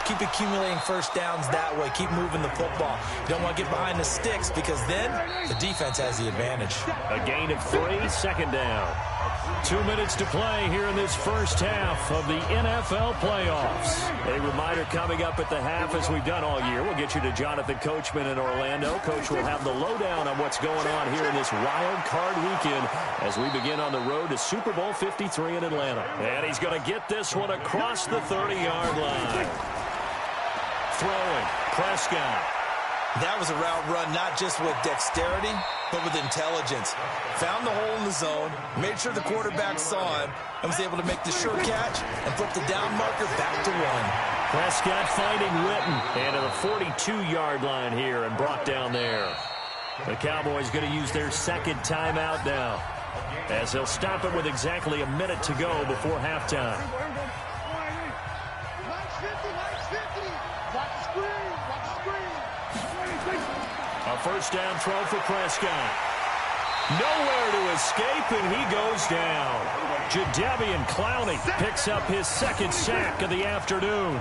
Keep accumulating first downs that way. Keep moving the football. You don't want to get behind the sticks because then the defense has the advantage. A gain of 3, 2nd down. 2 minutes to play here in this first half of the NFL playoffs. A reminder coming up at the half, as we've done all year. We'll get you to Jonathan Coachman in Orlando. Coach will have the lowdown on what's going on here in this wild card weekend as we begin on the road to Super Bowl 53 in Atlanta. And he's going to get this one across the 30-yard line. Throwing, Prescott. That was a route run not just with dexterity, but with intelligence. Found the hole in the zone, made sure the quarterback saw him, and was able to make the sure catch and flip the down marker back to 1. Prescott finding Witten and to the 42-yard line here and brought down there. The Cowboys going to use their 2nd timeout now as they'll stop it with exactly a minute to go before halftime. A first down throw for Prescott. Nowhere to escape, and he goes down. Jadeveon Clowney picks up his 2nd sack of the afternoon.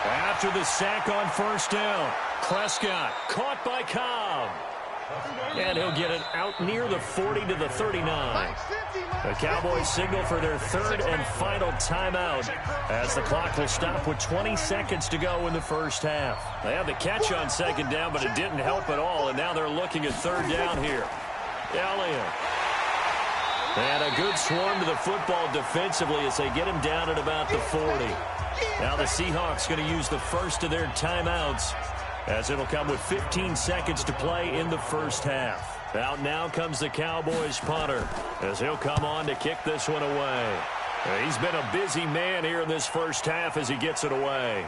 After the sack on first down, Prescott caught by Cobb. And he'll get it out near the 40 to the 39. The Cowboys signal for their 3rd and final timeout as the clock will stop with 20 seconds to go in the first half. They had the catch on 2nd down, but it didn't help at all, and now they're looking at 3rd down here. Elliott. And a good swarm to the football defensively as they get him down at about the 40. Now the Seahawks going to use the first of their timeouts as it'll come with 15 seconds to play in the first half. Out now comes the Cowboys punter as he'll come on to kick this one away. He's been a busy man here in this first half as he gets it away.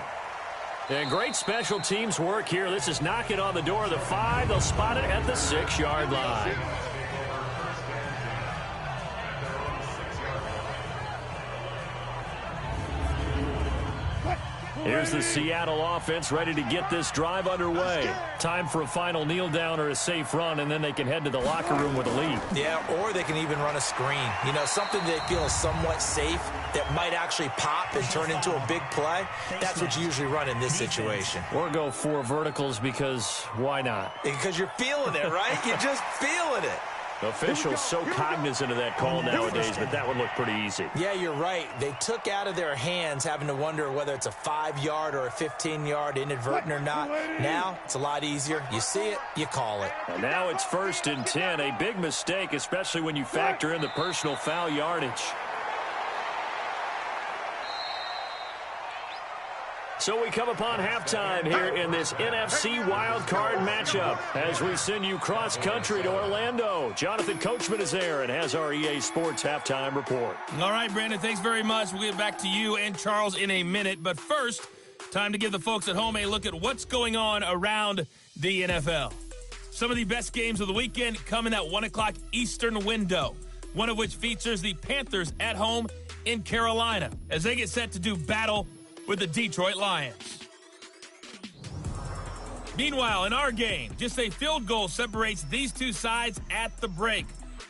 And great special teams work here. This is knocking on the door of the 5. They'll spot it at the 6-yard line. Here's the Seattle offense ready to get this drive underway. Time for a final kneel down or a safe run, and then they can head to the locker room with a lead. Yeah, or they can even run a screen. You know, something they feel is somewhat safe that might actually pop and turn into a big play. That's what you usually run in this situation. Or go 4 verticals because why not? Because you're feeling it, right? You're just feeling it. Officials so cognizant of that call nowadays, but that would look pretty easy. Yeah, you're right. They took out of their hands having to wonder whether it's a 5-yard or a 15-yard inadvertent or not. Now, it's a lot easier. You see it, you call it. And now it's 1st and 10. A big mistake, especially when you factor in the personal foul yardage. So we come upon halftime here in this NFC wildcard matchup as we send you cross-country to Orlando. Jonathan Coachman is there and has our EA Sports halftime report. All right, Brandon, thanks very much. We'll get back to you and Charles in a minute. But first, time to give the folks at home a look at what's going on around the NFL. Some of the best games of the weekend come in that 1 o'clock Eastern window, one of which features the Panthers at home in Carolina as they get set to do battle with the Detroit Lions. Meanwhile, in our game, just a field goal separates these two sides at the break.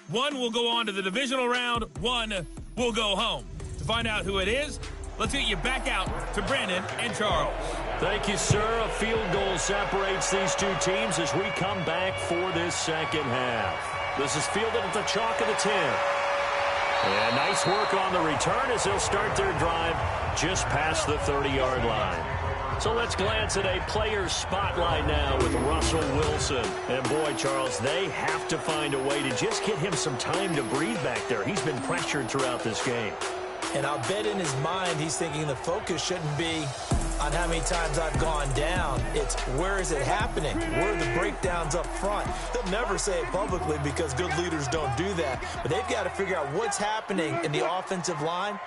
One will go on to the divisional round, one will go home. To find out who it is, let's get you back out to Brandon and Charles. Thank you, sir. A field goal separates these two teams as we come back for this second half. This is fielded at the chalk of the 10. And nice work on the return as they'll start their drive just past the 30-yard line. So let's glance at a player's spotlight now with Russell Wilson. And boy, Charles, they have to find a way to just get him some time to breathe back there. He's been pressured throughout this game. And I'll bet in his mind he's thinking the focus shouldn't be on how many times I've gone down. It's where is it happening? Where are the breakdowns up front? They'll never say it publicly because good leaders don't do that. But they've got to figure out what's happening in the offensive line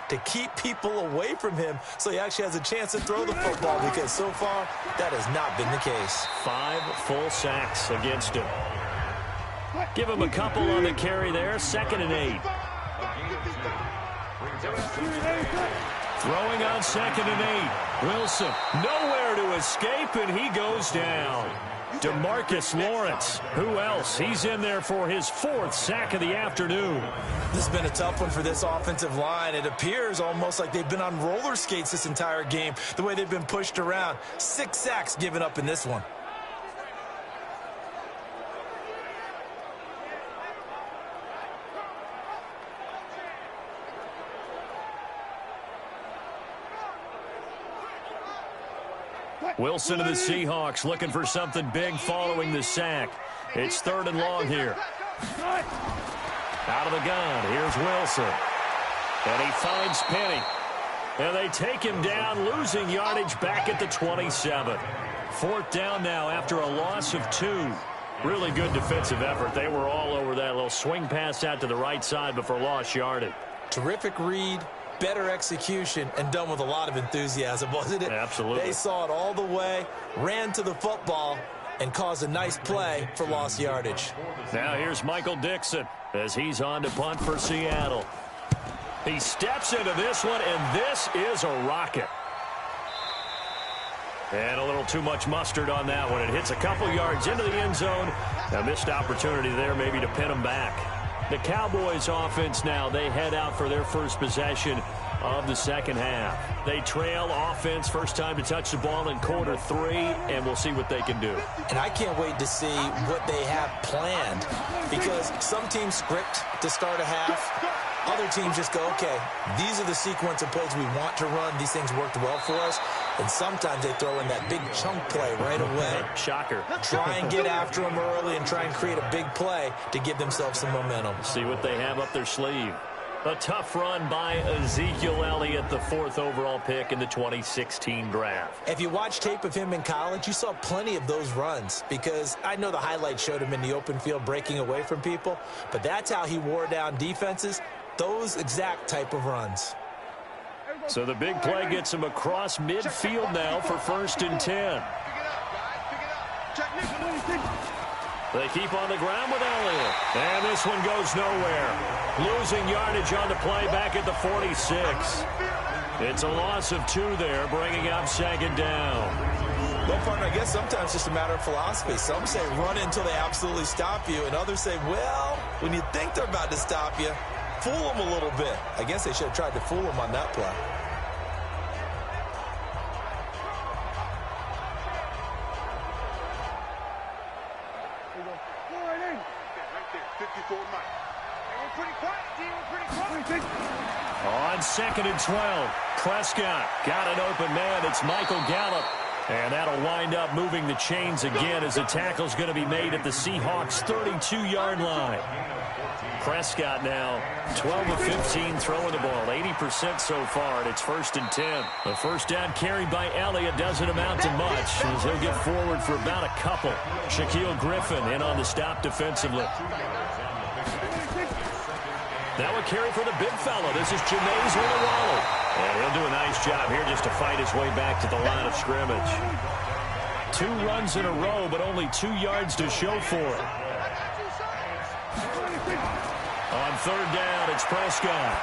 to keep people away from him so he actually has a chance to throw the football, because so far that has not been the case. 5 full sacks against him. Give him a couple on the carry there. 2nd and 8. Throwing on 2nd and 8. Wilson nowhere to escape, and he goes down. DeMarcus Lawrence. Who else? He's in there for his 4th sack of the afternoon. This has been a tough one for this offensive line. It appears almost like they've been on roller skates this entire game, the way they've been pushed around. 6 sacks given up in this one. Wilson of the Seahawks looking for something big following the sack. It's 3rd and long here. Out of the gun, here's Wilson. And he finds Penny. And they take him down, losing yardage back at the 27. 4th down now after a loss of 2. Really good defensive effort. They were all over that little swing pass out to the right side before lost yardage. Terrific read. Better execution, and done with a lot of enthusiasm, wasn't it? Absolutely. They saw it all the way, ran to the football, and caused a nice play for lost yardage. Now here's Michael Dixon as he's on to punt for Seattle. He steps into this one, and this is a rocket. And a little too much mustard on that one. It hits a couple yards into the end zone. A missed opportunity there maybe to pin him back. The Cowboys offense now, they head out for their first possession of the second half. They trail offense, first time to touch the ball in quarter 3, and we'll see what they can do. And I can't wait to see what they have planned, because some teams script to start a half. Other teams just go, okay, these are the sequence of plays we want to run. These things worked well for us. And sometimes they throw in that big chunk play right away. Shocker. Try and get after them early and try and create a big play to give themselves some momentum. See what they have up their sleeve. A tough run by Ezekiel Elliott, the 4th overall pick in the 2016 draft. If you watch tape of him in college, you saw plenty of those runs, because I know the highlights showed him in the open field breaking away from people, but that's how he wore down defenses, those exact type of runs. So the big play gets him across midfield now for 1st and 10. They keep on the ground with Elliott. And this one goes nowhere. Losing yardage on the play back at the 46. It's a loss of 2 there, bringing up 2nd down. Well, partner, I guess sometimes it's just a matter of philosophy. Some say run until they absolutely stop you, and others say, well, when you think they're about to stop you, fool them a little bit. I guess they should have tried to fool them on that play. On 2nd and 12, Prescott got an open man. It's Michael Gallup. And that'll wind up moving the chains again as the tackle's going to be made at the Seahawks' 32-yard line. Prescott now 12 of 15 throwing the ball, 80% so far, and it's 1st and 10. The first down carried by Elliott doesn't amount to much as he'll get forward for about a couple. Shaquille Griffin in on the stop defensively. Now a carry for the big fella. This is Jameis Winston. And he'll do a nice job here just to fight his way back to the line of scrimmage. 2 runs in a row, but only 2 yards to show for it. On 3rd down, it's Prescott.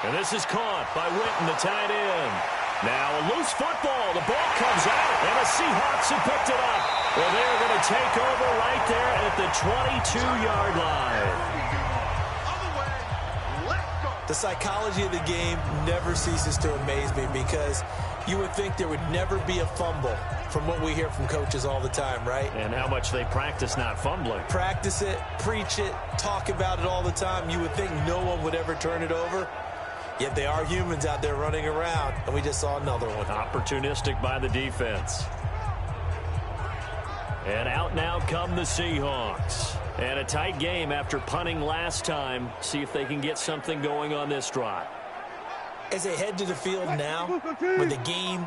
And this is caught by Witten, the tight end. Now a loose football. The ball comes out, and the Seahawks have picked it up. Well, they're going to take over right there at the 22-yard line. The psychology of the game never ceases to amaze me because you would think there would never be a fumble from what we hear from coaches all the time, right? And how much they practice not fumbling. Practice it, preach it, talk about it all the time. You would think no one would ever turn it over. Yet they are humans out there running around, and we just saw another one. Opportunistic by the defense. And out now come the Seahawks. And a tight game after punting last time. See if they can get something going on this drive. As they head to the field now, with the game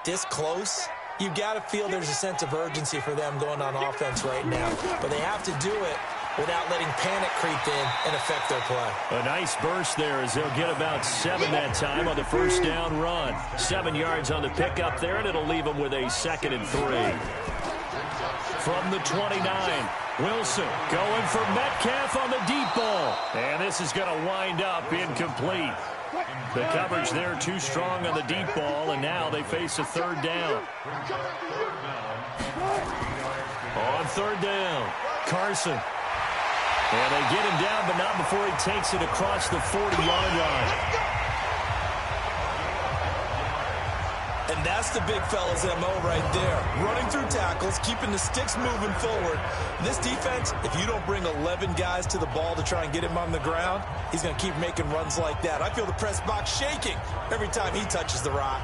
this close, you've got to feel there's a sense of urgency for them going on offense right now. But they have to do it without letting panic creep in and affect their play. A nice burst there as they'll get about 7 that time on the 1st down run. 7 yards on the pickup there, and it'll leave them with a 2nd and 3. From the 29, Wilson going for Metcalf on the deep ball. And this is going to wind up incomplete. The coverage there too strong on the deep ball, and now they face a 3rd down. On 3rd down, Carson. And they get him down, but not before he takes it across the 40-yard line. And that's the big fella's MO right there. Running through tackles, keeping the sticks moving forward. This defense, if you don't bring 11 guys to the ball to try and get him on the ground, he's going to keep making runs like that. I feel the press box shaking every time he touches the rock.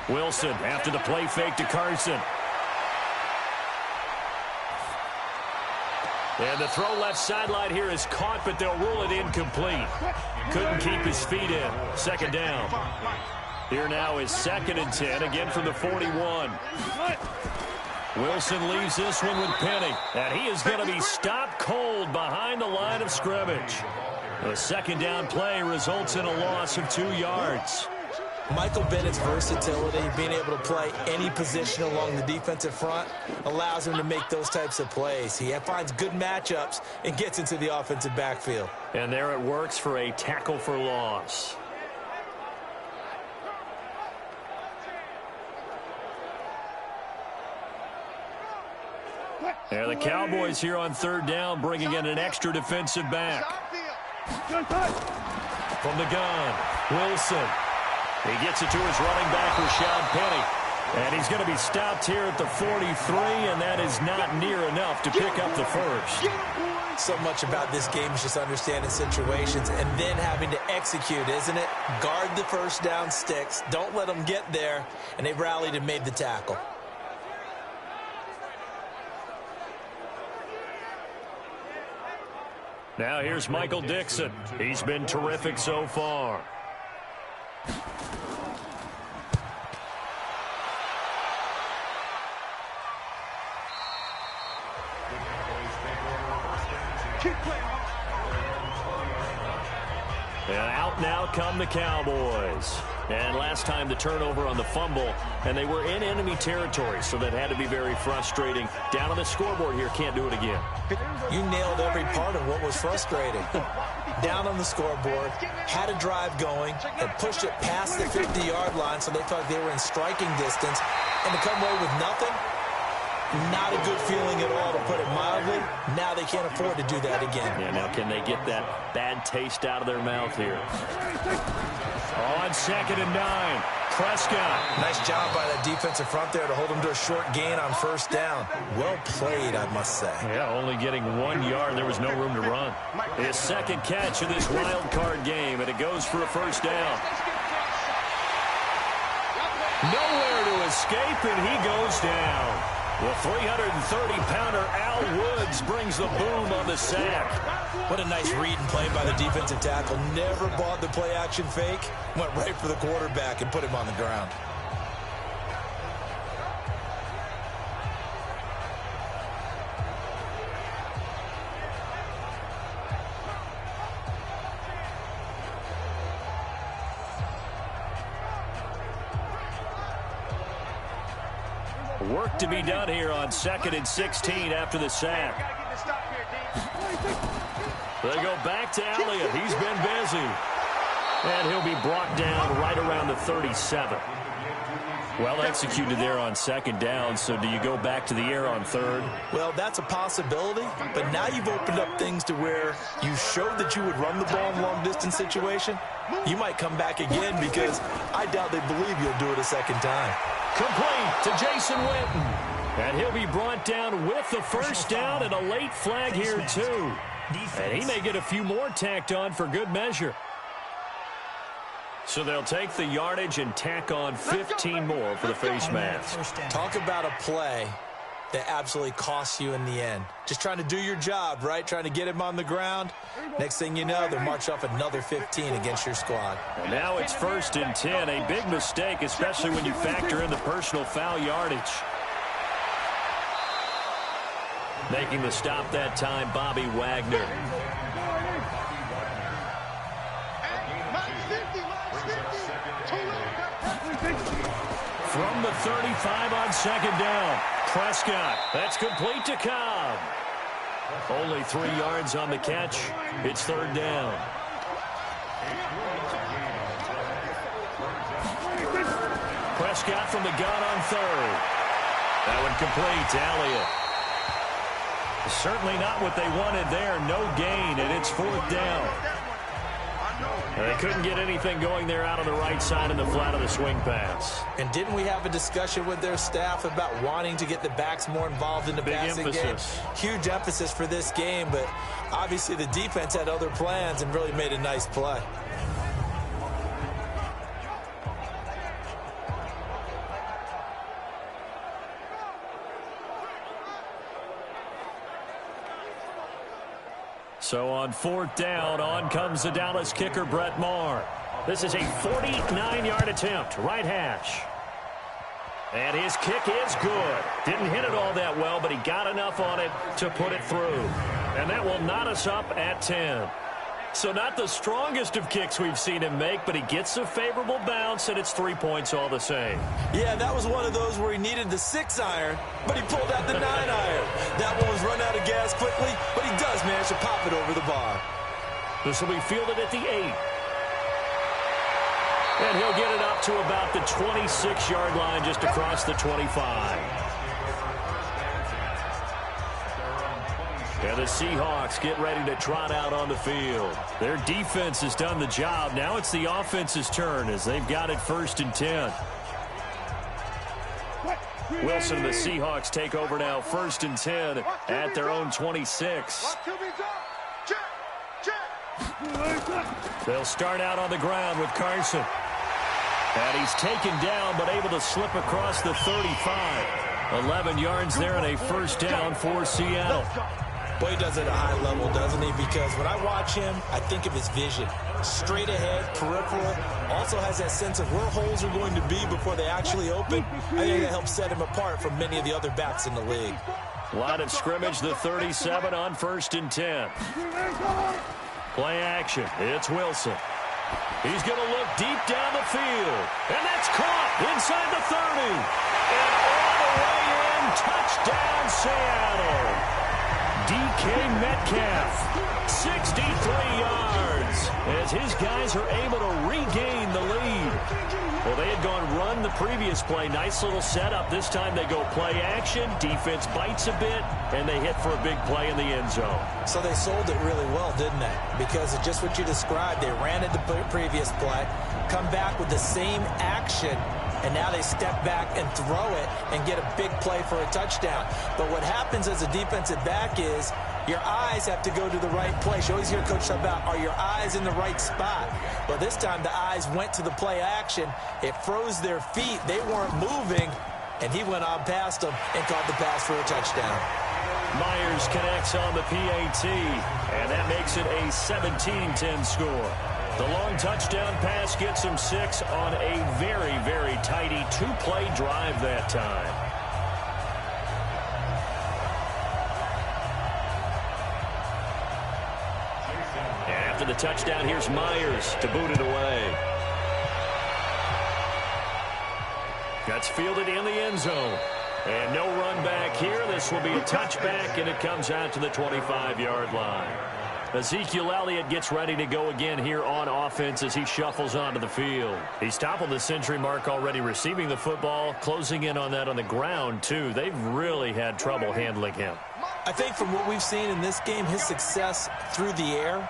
Wilson after the play fake to Carson. And the throw left sideline here is caught, but they'll rule it incomplete. Couldn't keep his feet in. 2nd down. Here now is 2nd and 10, again from the 41. Wilson leaves this one with Penny, and he is going to be stopped cold behind the line of scrimmage. The 2nd down play results in a loss of 2 yards. Michael Bennett's versatility, being able to play any position along the defensive front, allows him to make those types of plays. He finds good matchups and gets into the offensive backfield. And there it works for a tackle for loss. And the Cowboys here on 3rd down, bringing in an extra defensive back. From the gun, Wilson. He gets it to his running back, Rashad Penny. And he's going to be stopped here at the 43, and that is not near enough to pick up the 1st. So much about this game is just understanding situations and then having to execute, isn't it? Guard the 1st down sticks. Don't let them get there. And they rallied and made the tackle. Now here's Michael Dixon. He's been terrific so far. And out now come the Cowboys. And last time the turnover on the fumble, and they were in enemy territory, so that had to be very frustrating. Down on the scoreboard here, can't do it again. You nailed every part of what was frustrating. Down on the scoreboard, had a drive going, and pushed it past the 50-yard line so they felt they were in striking distance, and to come away with nothing, not a good feeling at all, to put it mildly. Now they can't afford to do that again. Yeah, now can they get that bad taste out of their mouth here? On 2nd and 9, Prescott. Nice job by that defensive front there to hold him to a short gain on 1st down. Well played, I must say. Yeah, only getting 1 yard. There was no room to run. His 2nd catch of this wild card game, and it goes for a 1st down. Nowhere to escape, and he goes down. The 330-pounder Al Woods brings the boom on the sack. What a nice read and play by the defensive tackle. Never bought the play-action fake. Went right for the quarterback and put him on the ground. Work to be done here on 2nd and 16 after the sack. They go back to Elliott. He's been busy. And he'll be brought down right around the 37. Well executed there on 2nd down, so do you go back to the air on 3rd? Well, that's a possibility, but now you've opened up things to where you showed that you would run the ball in long-distance situation. You might come back again because I doubt they believe you'll do it a second time. Complete to Jason Witten. And he'll be brought down with the first down and a late flag here, too. And he may get a few more tacked on for good measure. So they'll take the yardage and tack on 15 more for the face mask. Talk about a play that absolutely costs you in the end. Just trying to do your job, right? Trying to get him on the ground. Next thing you know, they'll march off another 15 against your squad. And now it's 1st and 10. A big mistake, especially when you factor in the personal foul yardage. Making the stop that time, Bobby Wagner. From the 35 on 2nd down. Prescott. That's complete to Cobb. Only 3 yards on the catch. It's 3rd down. Prescott from the gun on 3rd. That one complete to Elliott. Certainly not what they wanted there. No gain, and it's 4th down. And they couldn't get anything going there out on the right side in the flat of the swing pass. And didn't we have a discussion with their staff about wanting to get the backs more involved in the passing game? Huge emphasis for this game, but obviously the defense had other plans and really made a nice play. So on 4th down, on comes the Dallas kicker, Brett Maher. This is a 49-yard attempt, right hash. And his kick is good. Didn't hit it all that well, but he got enough on it to put it through. And that will knot us up at 10. So not the strongest of kicks we've seen him make, but he gets a favorable bounce, and it's 3 points all the same. Yeah, that was one of those where he needed the 6-iron, but he pulled out the 9-iron. That one was run out of gas quickly, but he does manage to pop it over the bar. This will be fielded at the 8. And he'll get it up to about the 26-yard line, just across the 25. And the Seahawks get ready to trot out on the field. Their defense has done the job. Now it's the offense's turn as they've got it 1st and 10. Wilson and the Seahawks take over now 1st and 10 at their own 26. They'll start out on the ground with Carson. And he's taken down but able to slip across the 35. 11 yards there and a 1st down for Seattle. Boy, he does it at a high level, doesn't he? Because when I watch him, I think of his vision. Straight ahead, peripheral. Also has that sense of where holes are going to be before they actually open. I think that helps set him apart from many of the other backs in the league. Line of scrimmage, the 37 on 1st and 10. Play action. It's Wilson. He's going to look deep down the field. And that's caught inside the 30. And all the way in, touchdown Seattle. D.K. Metcalf, 63 yards, as his guys are able to regain the lead. Well, they had gone run the previous play. Nice little setup. This time they go play action. Defense bites a bit, and they hit for a big play in the end zone. So they sold it really well, didn't they? Because of just what you described. They ran it the previous play, come back with the same action, and now they step back and throw it and get a big play for a touchdown. But what happens as a defensive back is your eyes have to go to the right place. You always hear Coach talk about, are your eyes in the right spot? Well, this time the eyes went to the play action. It froze their feet. They weren't moving, and he went on past them and caught the pass for a touchdown. Myers connects on the PAT, and that makes it a 17-10 score. The long touchdown pass gets him 6 on a very, very tidy 2-play drive that time. And after the touchdown, here's Myers to boot it away. That's fielded in the end zone. And no run back here. This will be a touchback, and it comes out to the 25-yard line. Ezekiel Elliott gets ready to go again here on offense as he shuffles onto the field. He's toppled the century mark already receiving the football, closing in on that on the ground, too. They've really had trouble handling him. I think from what we've seen in this game, his success through the air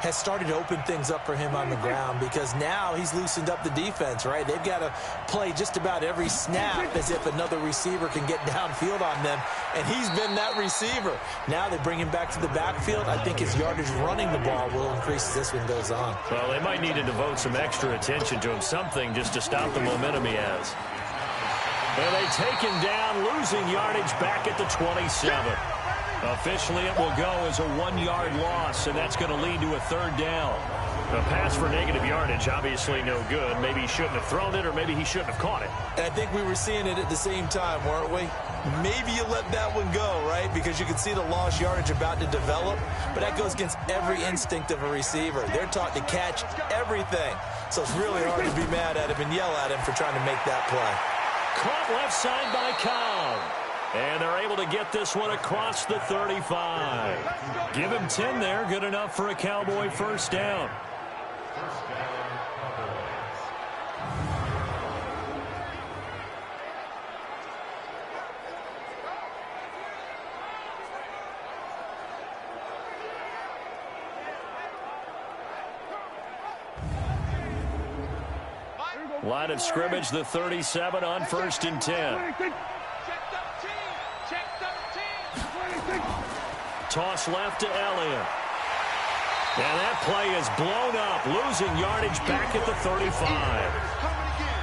has started to open things up for him on the ground because now he's loosened up the defense, right? They've got to play just about every snap as if another receiver can get downfield on them, and he's been that receiver. Now they bring him back to the backfield. I think his yardage running the ball will increase as this one goes on. Well, they might need to devote some extra attention to him, something just to stop the momentum he has. And they take him down, losing yardage back at the 27. Officially, it will go as a 1-yard loss, and that's going to lead to a 3rd down. A pass for negative yardage, obviously no good. Maybe he shouldn't have thrown it, or maybe he shouldn't have caught it. And I think we were seeing it at the same time, weren't we? Maybe you let that one go, right? Because you can see the lost yardage about to develop, but that goes against every instinct of a receiver. They're taught to catch everything, so it's really hard to be mad at him and yell at him for trying to make that play. Caught left side by Cobb. And they're able to get this one across the 35. Give him 10 there. Good enough for a Cowboy 1st down. Line of scrimmage, the 37 on 1st and 10. Toss left to Elliott. And that play is blown up, losing yardage back at the 35.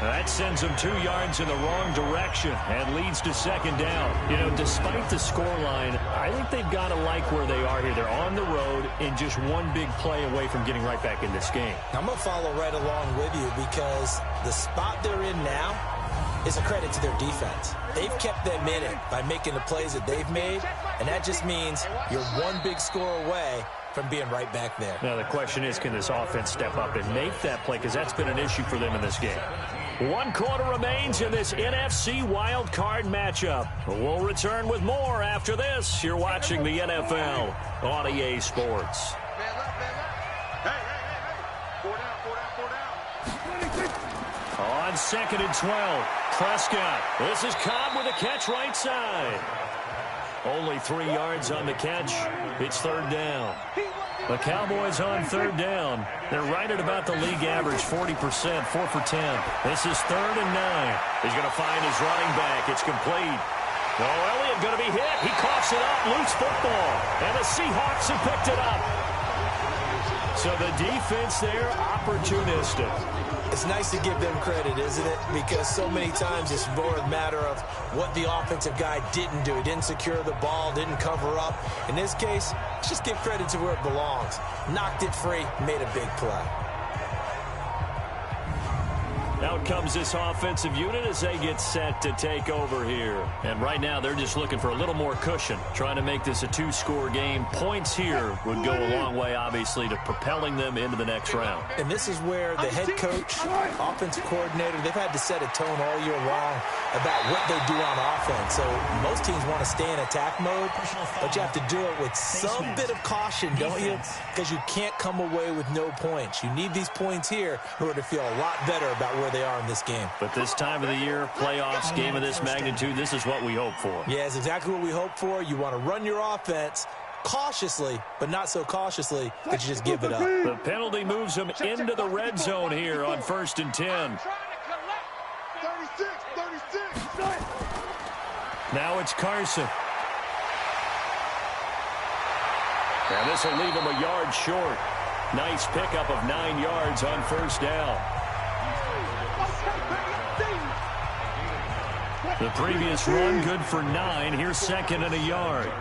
That sends them 2 yards in the wrong direction and leads to 2nd down. You know, despite the scoreline, I think they've got to like where they are here. They're on the road and just one big play away from getting right back in this game. I'm going to follow right along with you because the spot they're in now is a credit to their defense. They've kept them in it by making the plays that they've made, and that just means you're one big score away from being right back there. Now the question is, can this offense step up and make that play, because that's been an issue for them in this game. 1 quarter remains in this NFC wild card matchup. We'll return with more after this. You're watching the NFL on EA Sports. On 2nd and 12, Prescott. This is Cobb with a catch right side. Only 3 yards on the catch. It's 3rd down. The Cowboys on 3rd down. They're right at about the league average, 40%, 4 for 10. This is 3rd and 9. He's going to find his running back. It's complete. Oh, Elliott going to be hit. He coughs it up. Loose football. And the Seahawks have picked it up. So the defense there, opportunistic. It's nice to give them credit, isn't it? Because so many times it's more a matter of what the offensive guy didn't do. He didn't secure the ball, didn't cover up. In this case, let's just give credit to where it belongs. Knocked it free, made a big play. Out comes this offensive unit as they get set to take over here. And right now they're just looking for a little more cushion, trying to make this a 2-score game. Points here would go a long way, obviously, to propelling them into the next round. And this is where the head coach, offensive coordinator, they've had to set a tone all year long about what they do on offense. So most teams want to stay in attack mode, but you have to do it with some bit of caution, don't you? Because you can't come away with no points. You need these points here in order to feel a lot better about where they are in this game. But this time of the year, playoffs, game of this magnitude, this is what we hope for. Yeah, it's exactly what we hope for. You want to run your offense cautiously, but not so cautiously that you just give it up. The penalty moves them into the red zone here on 1st and 10. 36. Now it's Carson. And this will leave him a yard short. Nice pickup of 9 yards on 1st down. The previous run good for 9. Here's 2nd and a yard.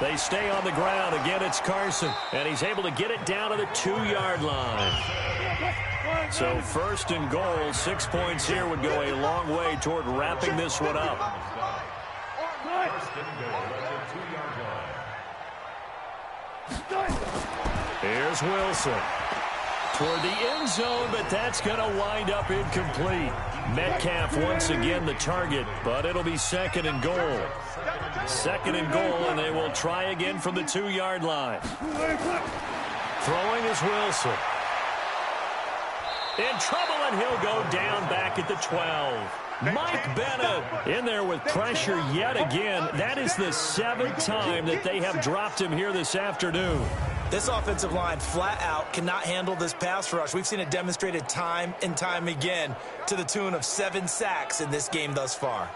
They stay on the ground. Again, it's Carson. And he's able to get it down to the 2-yard line. So 1st and goal, 6 points here would go a long way toward wrapping this one up. Here's Wilson. Toward the end zone, but that's going to wind up incomplete. Metcalf once again the target, but it'll be second and goal. Second and goal, and they will try again from the 2-yard line. Throwing is Wilson. In trouble, and he'll go down back at the 12. Mike Bennett in there with pressure yet again. That is the 7th time that they have dropped him here this afternoon. This offensive line flat out cannot handle this pass rush. We've seen it demonstrated time and time again to the tune of 7 sacks in this game thus far.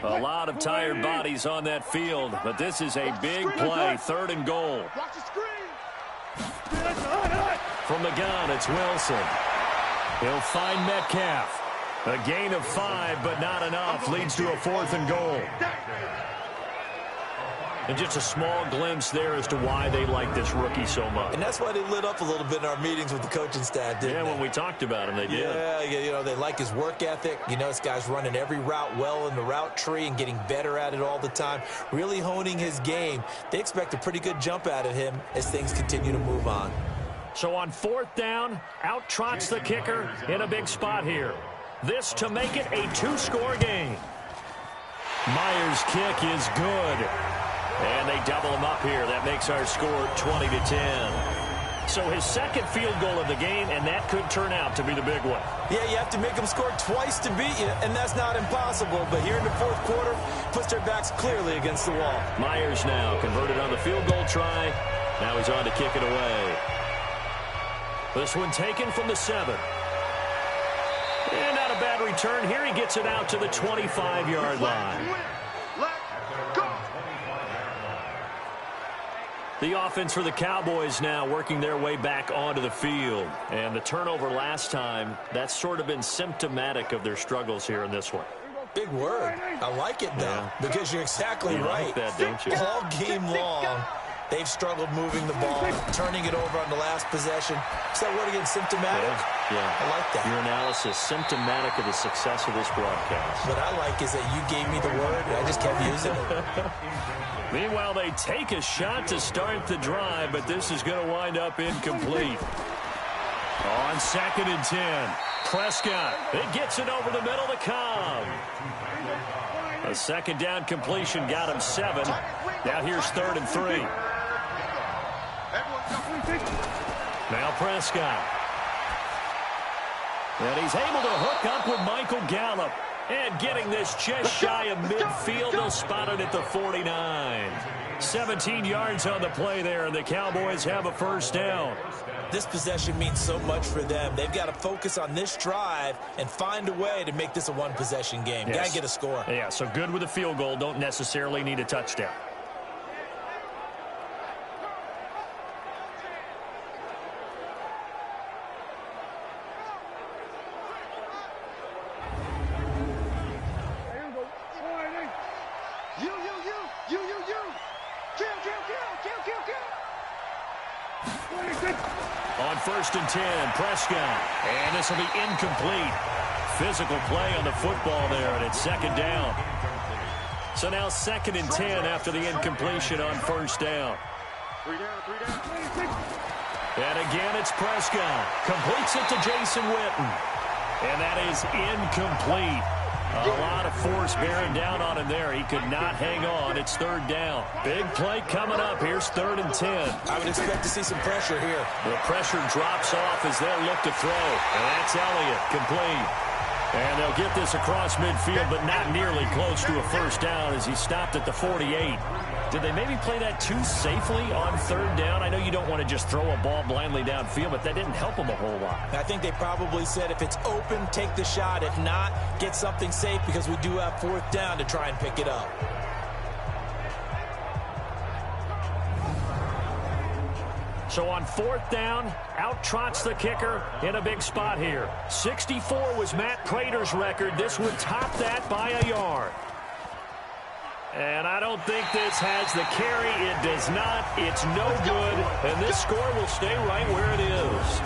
A lot of tired bodies on that field, but this is a big play, 3rd and goal. From the gun, it's Wilson. He'll find Metcalf. A gain of 5, but not enough. Leads to a 4th and goal. And just a small glimpse there as to why they like this rookie so much. And that's why they lit up a little bit in our meetings with the coaching staff, didn't they? When we talked about him, they did. Yeah, you know, they like his work ethic. You know, this guy's running every route well in the route tree and getting better at it all the time, really honing his game. They expect a pretty good jump out of him as things continue to move on. So on 4th down, out trots the kicker in a big spot here. This to make it a 2-score game. Myers' kick is good. And they double him up here. That makes our score 20-10. So his 2nd field goal of the game, and that could turn out to be the big one. Yeah, you have to make them score twice to beat you, and that's not impossible. But here in the 4th quarter, puts their backs clearly against the wall. Myers now converted on the field goal try. Now he's on to kick it away. This one taken from the 7. And not a bad return. Here he gets it out to the 25-yard line. The offense for the Cowboys now working their way back onto the field. And the turnover last time, that's sort of been symptomatic of their struggles here in this one. Big word. I like it, though, because you're exactly right. Like that, don't you? All game long, they've struggled moving the ball, turning it over on the last possession. Is that word again, symptomatic? Yeah. I like that. Your analysis, symptomatic of the success of this broadcast. What I like is that you gave me the word, and I just kept using it. Meanwhile, they take a shot to start the drive, but this is going to wind up incomplete. On 2nd and 10, Prescott. It gets it over the middle to Cobb. A 2nd down completion got him 7. Now here's 3rd and 3. Now Prescott. And he's able to hook up with Michael Gallup. And getting this just shy of midfield, they'll spot it at the 49. 17 yards on the play there, and the Cowboys have a 1st down. This possession means so much for them. They've got to focus on this drive and find a way to make this a 1-possession game. Yes. Got to get a score. Yeah, so good with a field goal. Don't necessarily need a touchdown. On 1st and 10, Prescott. And this will be incomplete. Physical play on the football there, and it's 2nd down. So now 2nd and 10 after the incompletion on 1st down. 3 down. And again, it's Prescott. Completes it to Jason Witten. And that is incomplete. A lot of force bearing down on him there. He could not hang on. It's 3rd down. Big play coming up. Here's 3rd and 10. I would expect to see some pressure here. The pressure drops off as they'll look to throw. And that's Elliott, complete. And they'll get this across midfield, but not nearly close to a 1st down as he stopped at the 48. Did they maybe play that too safely on 3rd down? I know you don't want to just throw a ball blindly downfield, but that didn't help them a whole lot. I think they probably said if it's open, take the shot. If not, get something safe because we do have 4th down to try and pick it up. So on 4th down, out trots the kicker in a big spot here. 64 was Matt Prater's record. This would top that by a yard. And I don't think this has the carry. It does not. It's no good. And this score will stay right where it is.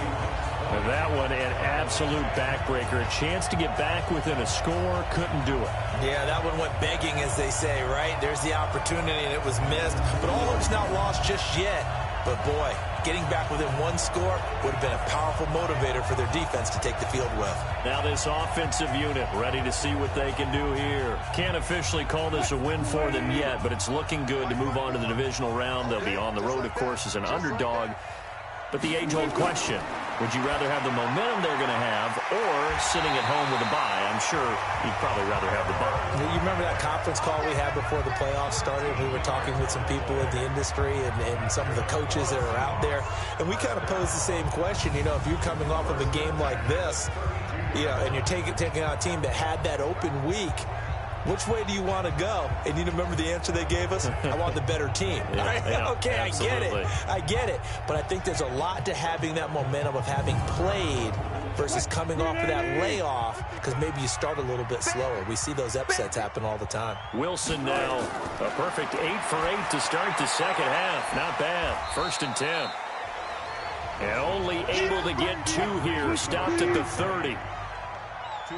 And that one, an absolute backbreaker. A chance to get back within a score, couldn't do it. Yeah, that one went begging, as they say, right? There's the opportunity, and it was missed. But all hope's not lost just yet. But, boy, getting back within one score would have been a powerful motivator for their defense to take the field with. Now this offensive unit ready to see what they can do here. Can't officially call this a win for them yet, but it's looking good to move on to the divisional round. They'll be on the road, of course, as an underdog. But the age-old question, would you rather have the momentum they're going to have or sitting at home with a bye? I'm sure you'd probably rather have the bye. You remember that conference call we had before the playoffs started? We were talking with some people in the industry and some of the coaches that are out there. And we kind of posed the same question. You know, if you're coming off of a game like this, you know, and you're taking on a team that had that open week, which way do you want to go? And you remember the answer they gave us? I want the better team. Yeah, okay, absolutely. I get it. But I think there's a lot to having that momentum of having played versus coming off of that layoff, because maybe you start a little bit slower. We see those upsets happen all the time. Wilson now, a perfect 8 for 8 to start the second half. Not bad. 1st and 10. And only able to get 2 here. Stopped at the 30.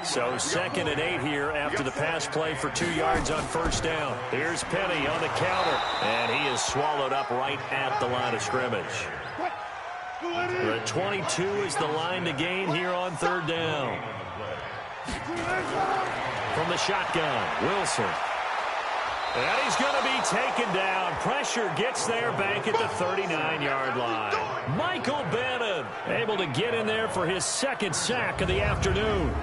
So 2nd and 8 here after the pass play for 2 yards on 1st down. Here's Penny on the counter, and he is swallowed up right at the line of scrimmage. The 22 is the line to gain here on 3rd down. From the shotgun, Wilson. And he's going to be taken down. Pressure gets there back at the 39-yard line. Michael Bannon able to get in there for his 2nd sack of the afternoon.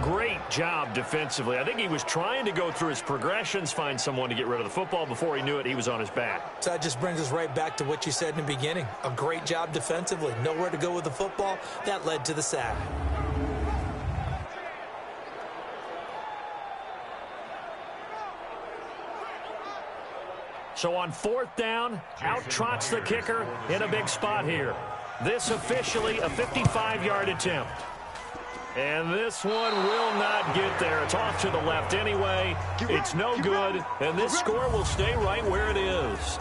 Great job defensively. I think he was trying to go through his progressions, find someone to get rid of the football. Before he knew it, he was on his back. So that just brings us right back to what you said in the beginning. A great job defensively. Nowhere to go with the football. That led to the sack. So on 4th down, out trots the kicker in a big spot here. This officially a 55-yard attempt. And this one will not get there. It's off to the left anyway. It's no good, and this score will stay right where it is.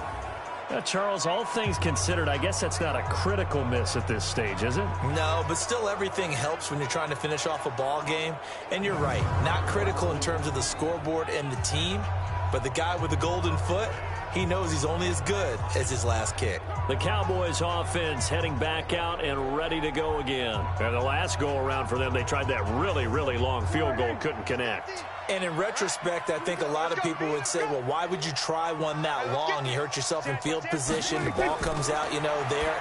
Charles, all things considered, I guess that's not a critical miss at this stage, is it? No, but still everything helps when you're trying to finish off a ball game. And you're right, not critical in terms of the scoreboard and the team, but the guy with the golden foot, he knows he's only as good as his last kick. The Cowboys offense heading back out and ready to go again. And the last go-around for them, they tried that really, really long field goal, couldn't connect. And in retrospect, I think a lot of people would say, well, why would you try one that long? You hurt yourself in field position. The ball comes out, you know, there.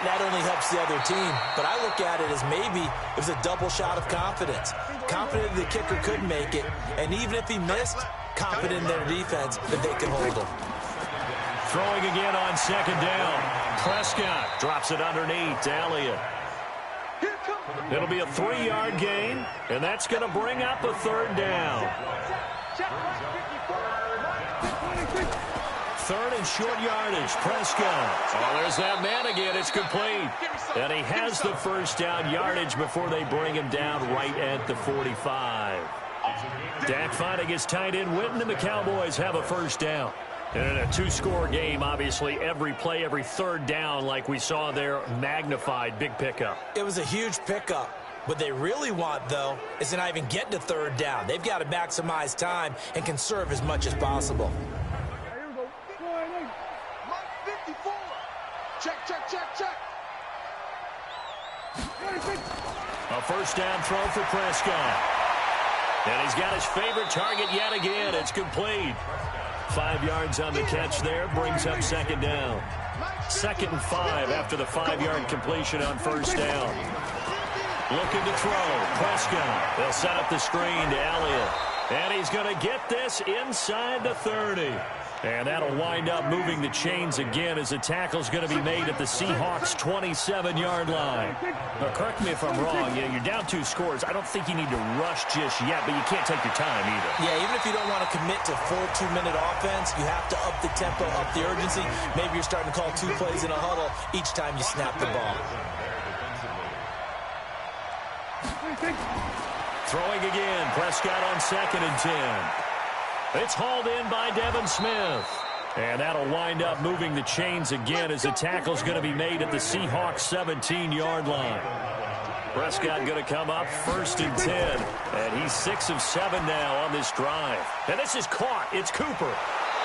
That only helps the other team. But I look at it as maybe it was a double shot of confidence. Confident the kicker could make it. And even if he missed, confident in their defense that they can hold him. Throwing again on 2nd down. Prescott drops it underneath to Elliott. It'll be a 3-yard gain, and that's going to bring up a 3rd down. 3rd and short yardage. Prescott. Oh, there's that man again. It's complete. And he has the 1st down yardage before they bring him down right at the 45. Dak finding his tight end Witten, and the Cowboys have a 1st down. And in a 2-score game, obviously, every play, every 3rd down, like we saw there, magnified, big pickup. It was a huge pickup. What they really want, though, is to not even get to 3rd down. They've got to maximize time and conserve as much as possible. Check. A 1st down throw for Prescott. And he's got his favorite target yet again. It's complete. 5 yards on the catch there, brings up 2nd down. 2nd and 5 after the 5-yard completion on 1st down. Looking to throw. Prescott. They'll set up the screen to Elliott. And he's going to get this inside the 30. And that'll wind up moving the chains again as the tackle's going to be made at the Seahawks' 27-yard line. Now, correct me if I'm wrong. You're down 2 scores. I don't think you need to rush just yet, but you can't take your time either. Yeah, even if you don't want to commit to full 2-minute offense, you have to up the tempo, up the urgency. Maybe you're starting to call 2 plays in a huddle each time you snap the ball. Throwing again. Prescott on 2nd and 10. It's hauled in by Devin Smith. And that'll wind up moving the chains again as the tackle's going to be made at the Seahawks' 17-yard line. Prescott going to come up 1st and 10. And he's 6 of 7 now on this drive. And this is caught. It's Cooper.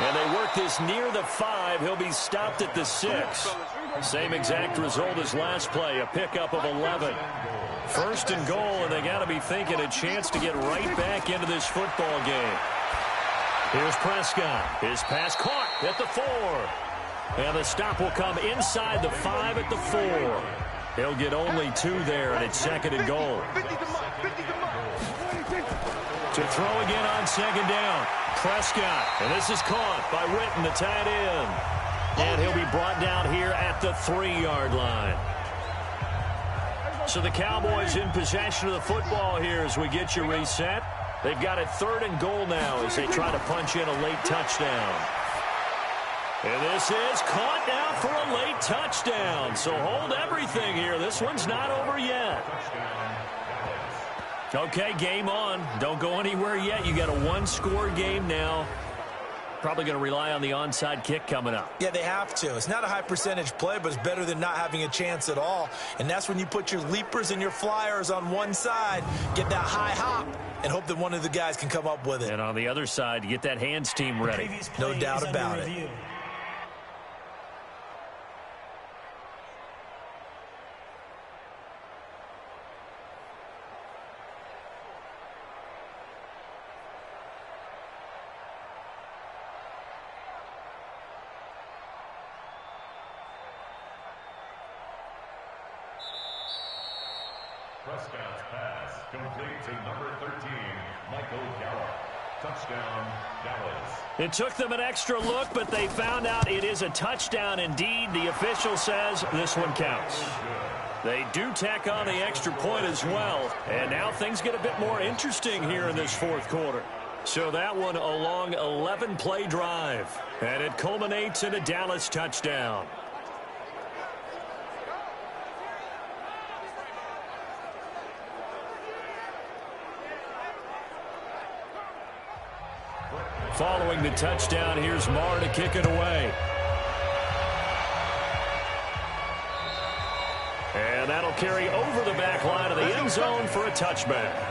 And they work this near the 5. He'll be stopped at the 6. Same exact result as last play, a pickup of 11. 1st and goal, and they got to be thinking a chance to get right back into this football game. Here's Prescott. His pass caught at the 4. And the stop will come inside the 5 at the 4. He'll get only 2 there, and it's 2nd and goal. To throw again on 2nd down. Prescott, and this is caught by Witten, the tight end. And he'll be brought down here at the 3-yard line. So the Cowboys in possession of the football here as we get you reset. They've got it 3rd and goal now as they try to punch in a late touchdown. And this is caught now for a late touchdown. So hold everything here. This one's not over yet. Okay, game on. Don't go anywhere yet. You got a 1-score game now. Probably going to rely on the onside kick coming up. Yeah, they have to. It's not a high percentage play, but it's better than not having a chance at all. And that's when you put your leapers and your flyers on one side, get that high hop, and hope that one of the guys can come up with it. And on the other side, get that hands team ready. No doubt about it. Prescott's pass complete to number 13, Michael Gallup. Touchdown, Dallas. It took them an extra look, but they found out it is a touchdown indeed. The official says this one counts. They do tack on the extra point as well. And now things get a bit more interesting here in this 4th quarter. So that one a long 11-play drive. And it culminates in a Dallas touchdown. Following the touchdown, here's Marr to kick it away. And that'll carry over the back line of the end zone for a touchback.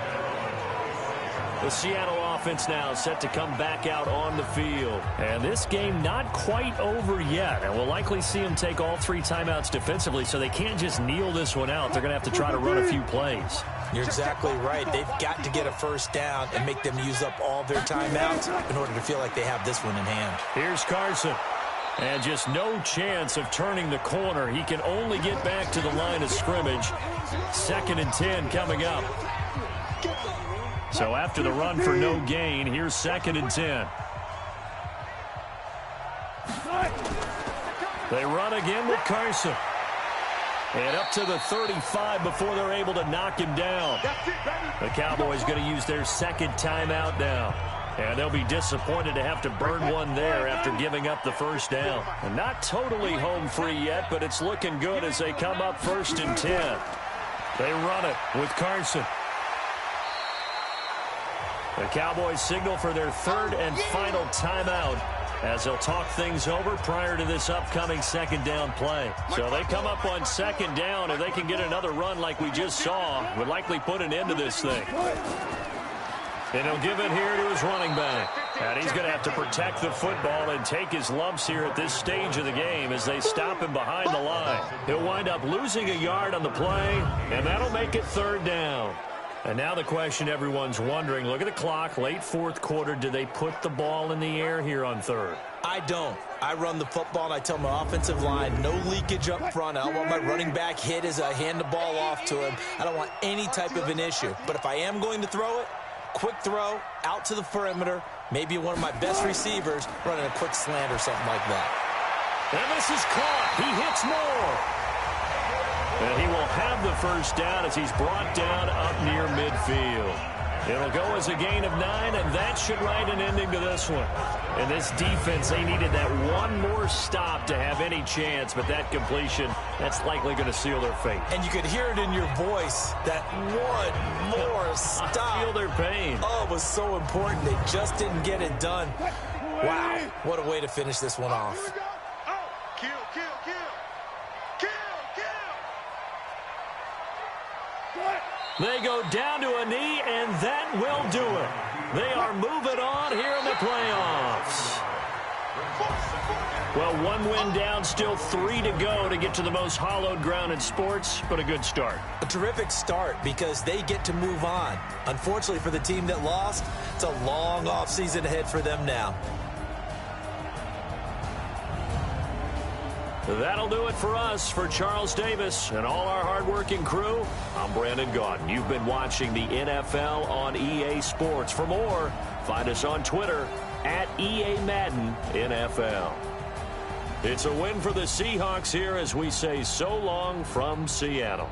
The Seattle offense now set to come back out on the field. And this game not quite over yet. And we'll likely see them take all 3 timeouts defensively, so they can't just kneel this one out. They're going to have to try to run a few plays. You're exactly right. They've got to get a 1st down and make them use up all their timeouts in order to feel like they have this one in hand. Here's Carson. And just no chance of turning the corner. He can only get back to the line of scrimmage. 2nd and 10 coming up. So after the run for no gain, here's 2nd and 10. They run again with Carson. And up to the 35 before they're able to knock him down. The Cowboys going to use their 2nd timeout now. And they'll be disappointed to have to burn one there after giving up the 1st down. And not totally home free yet, but it's looking good as they come up 1st and 10. They run it with Carson. The Cowboys signal for their 3rd and final timeout as they'll talk things over prior to this upcoming 2nd down play. So they come up on 2nd down. If they can get another run like we just saw, would likely put an end to this thing. And he'll give it here to his running back. And he's going to have to protect the football and take his lumps here at this stage of the game as they stop him behind the line. He'll wind up losing a yard on the play, and that'll make it 3rd down. And now the question everyone's wondering, look at the clock, late 4th quarter, do they put the ball in the air here on 3rd? I don't. I run the football, and I tell my offensive line, no leakage up front. I don't want my running back hit as I hand the ball off to him. I don't want any type of an issue. But if I am going to throw it, quick throw, out to the perimeter, maybe one of my best receivers running a quick slant or something like that. And this is caught. He hits Moore. And he will have the 1st down as he's brought down up near midfield. It'll go as a gain of 9, and that should write an ending to this one. And this defense, they needed that one more stop to have any chance, but that completion, that's likely going to seal their fate. And you could hear it in your voice, that one more stop. I feel their pain. Oh, it was so important. They just didn't get it done. Wow, what a way to finish this one off. They go down to a knee, and that will do it. They are moving on here in the playoffs. Well, one win down, still 3 to go to get to the most hallowed ground in sports, but a good start. A terrific start because they get to move on. Unfortunately for the team that lost, it's a long offseason ahead for them now. That'll do it for us. For Charles Davis and all our hardworking crew, I'm Brandon Gaudin. You've been watching the NFL on EA Sports. For more, find us on Twitter at EA Madden NFL. It's a win for the Seahawks here as we say so long from Seattle.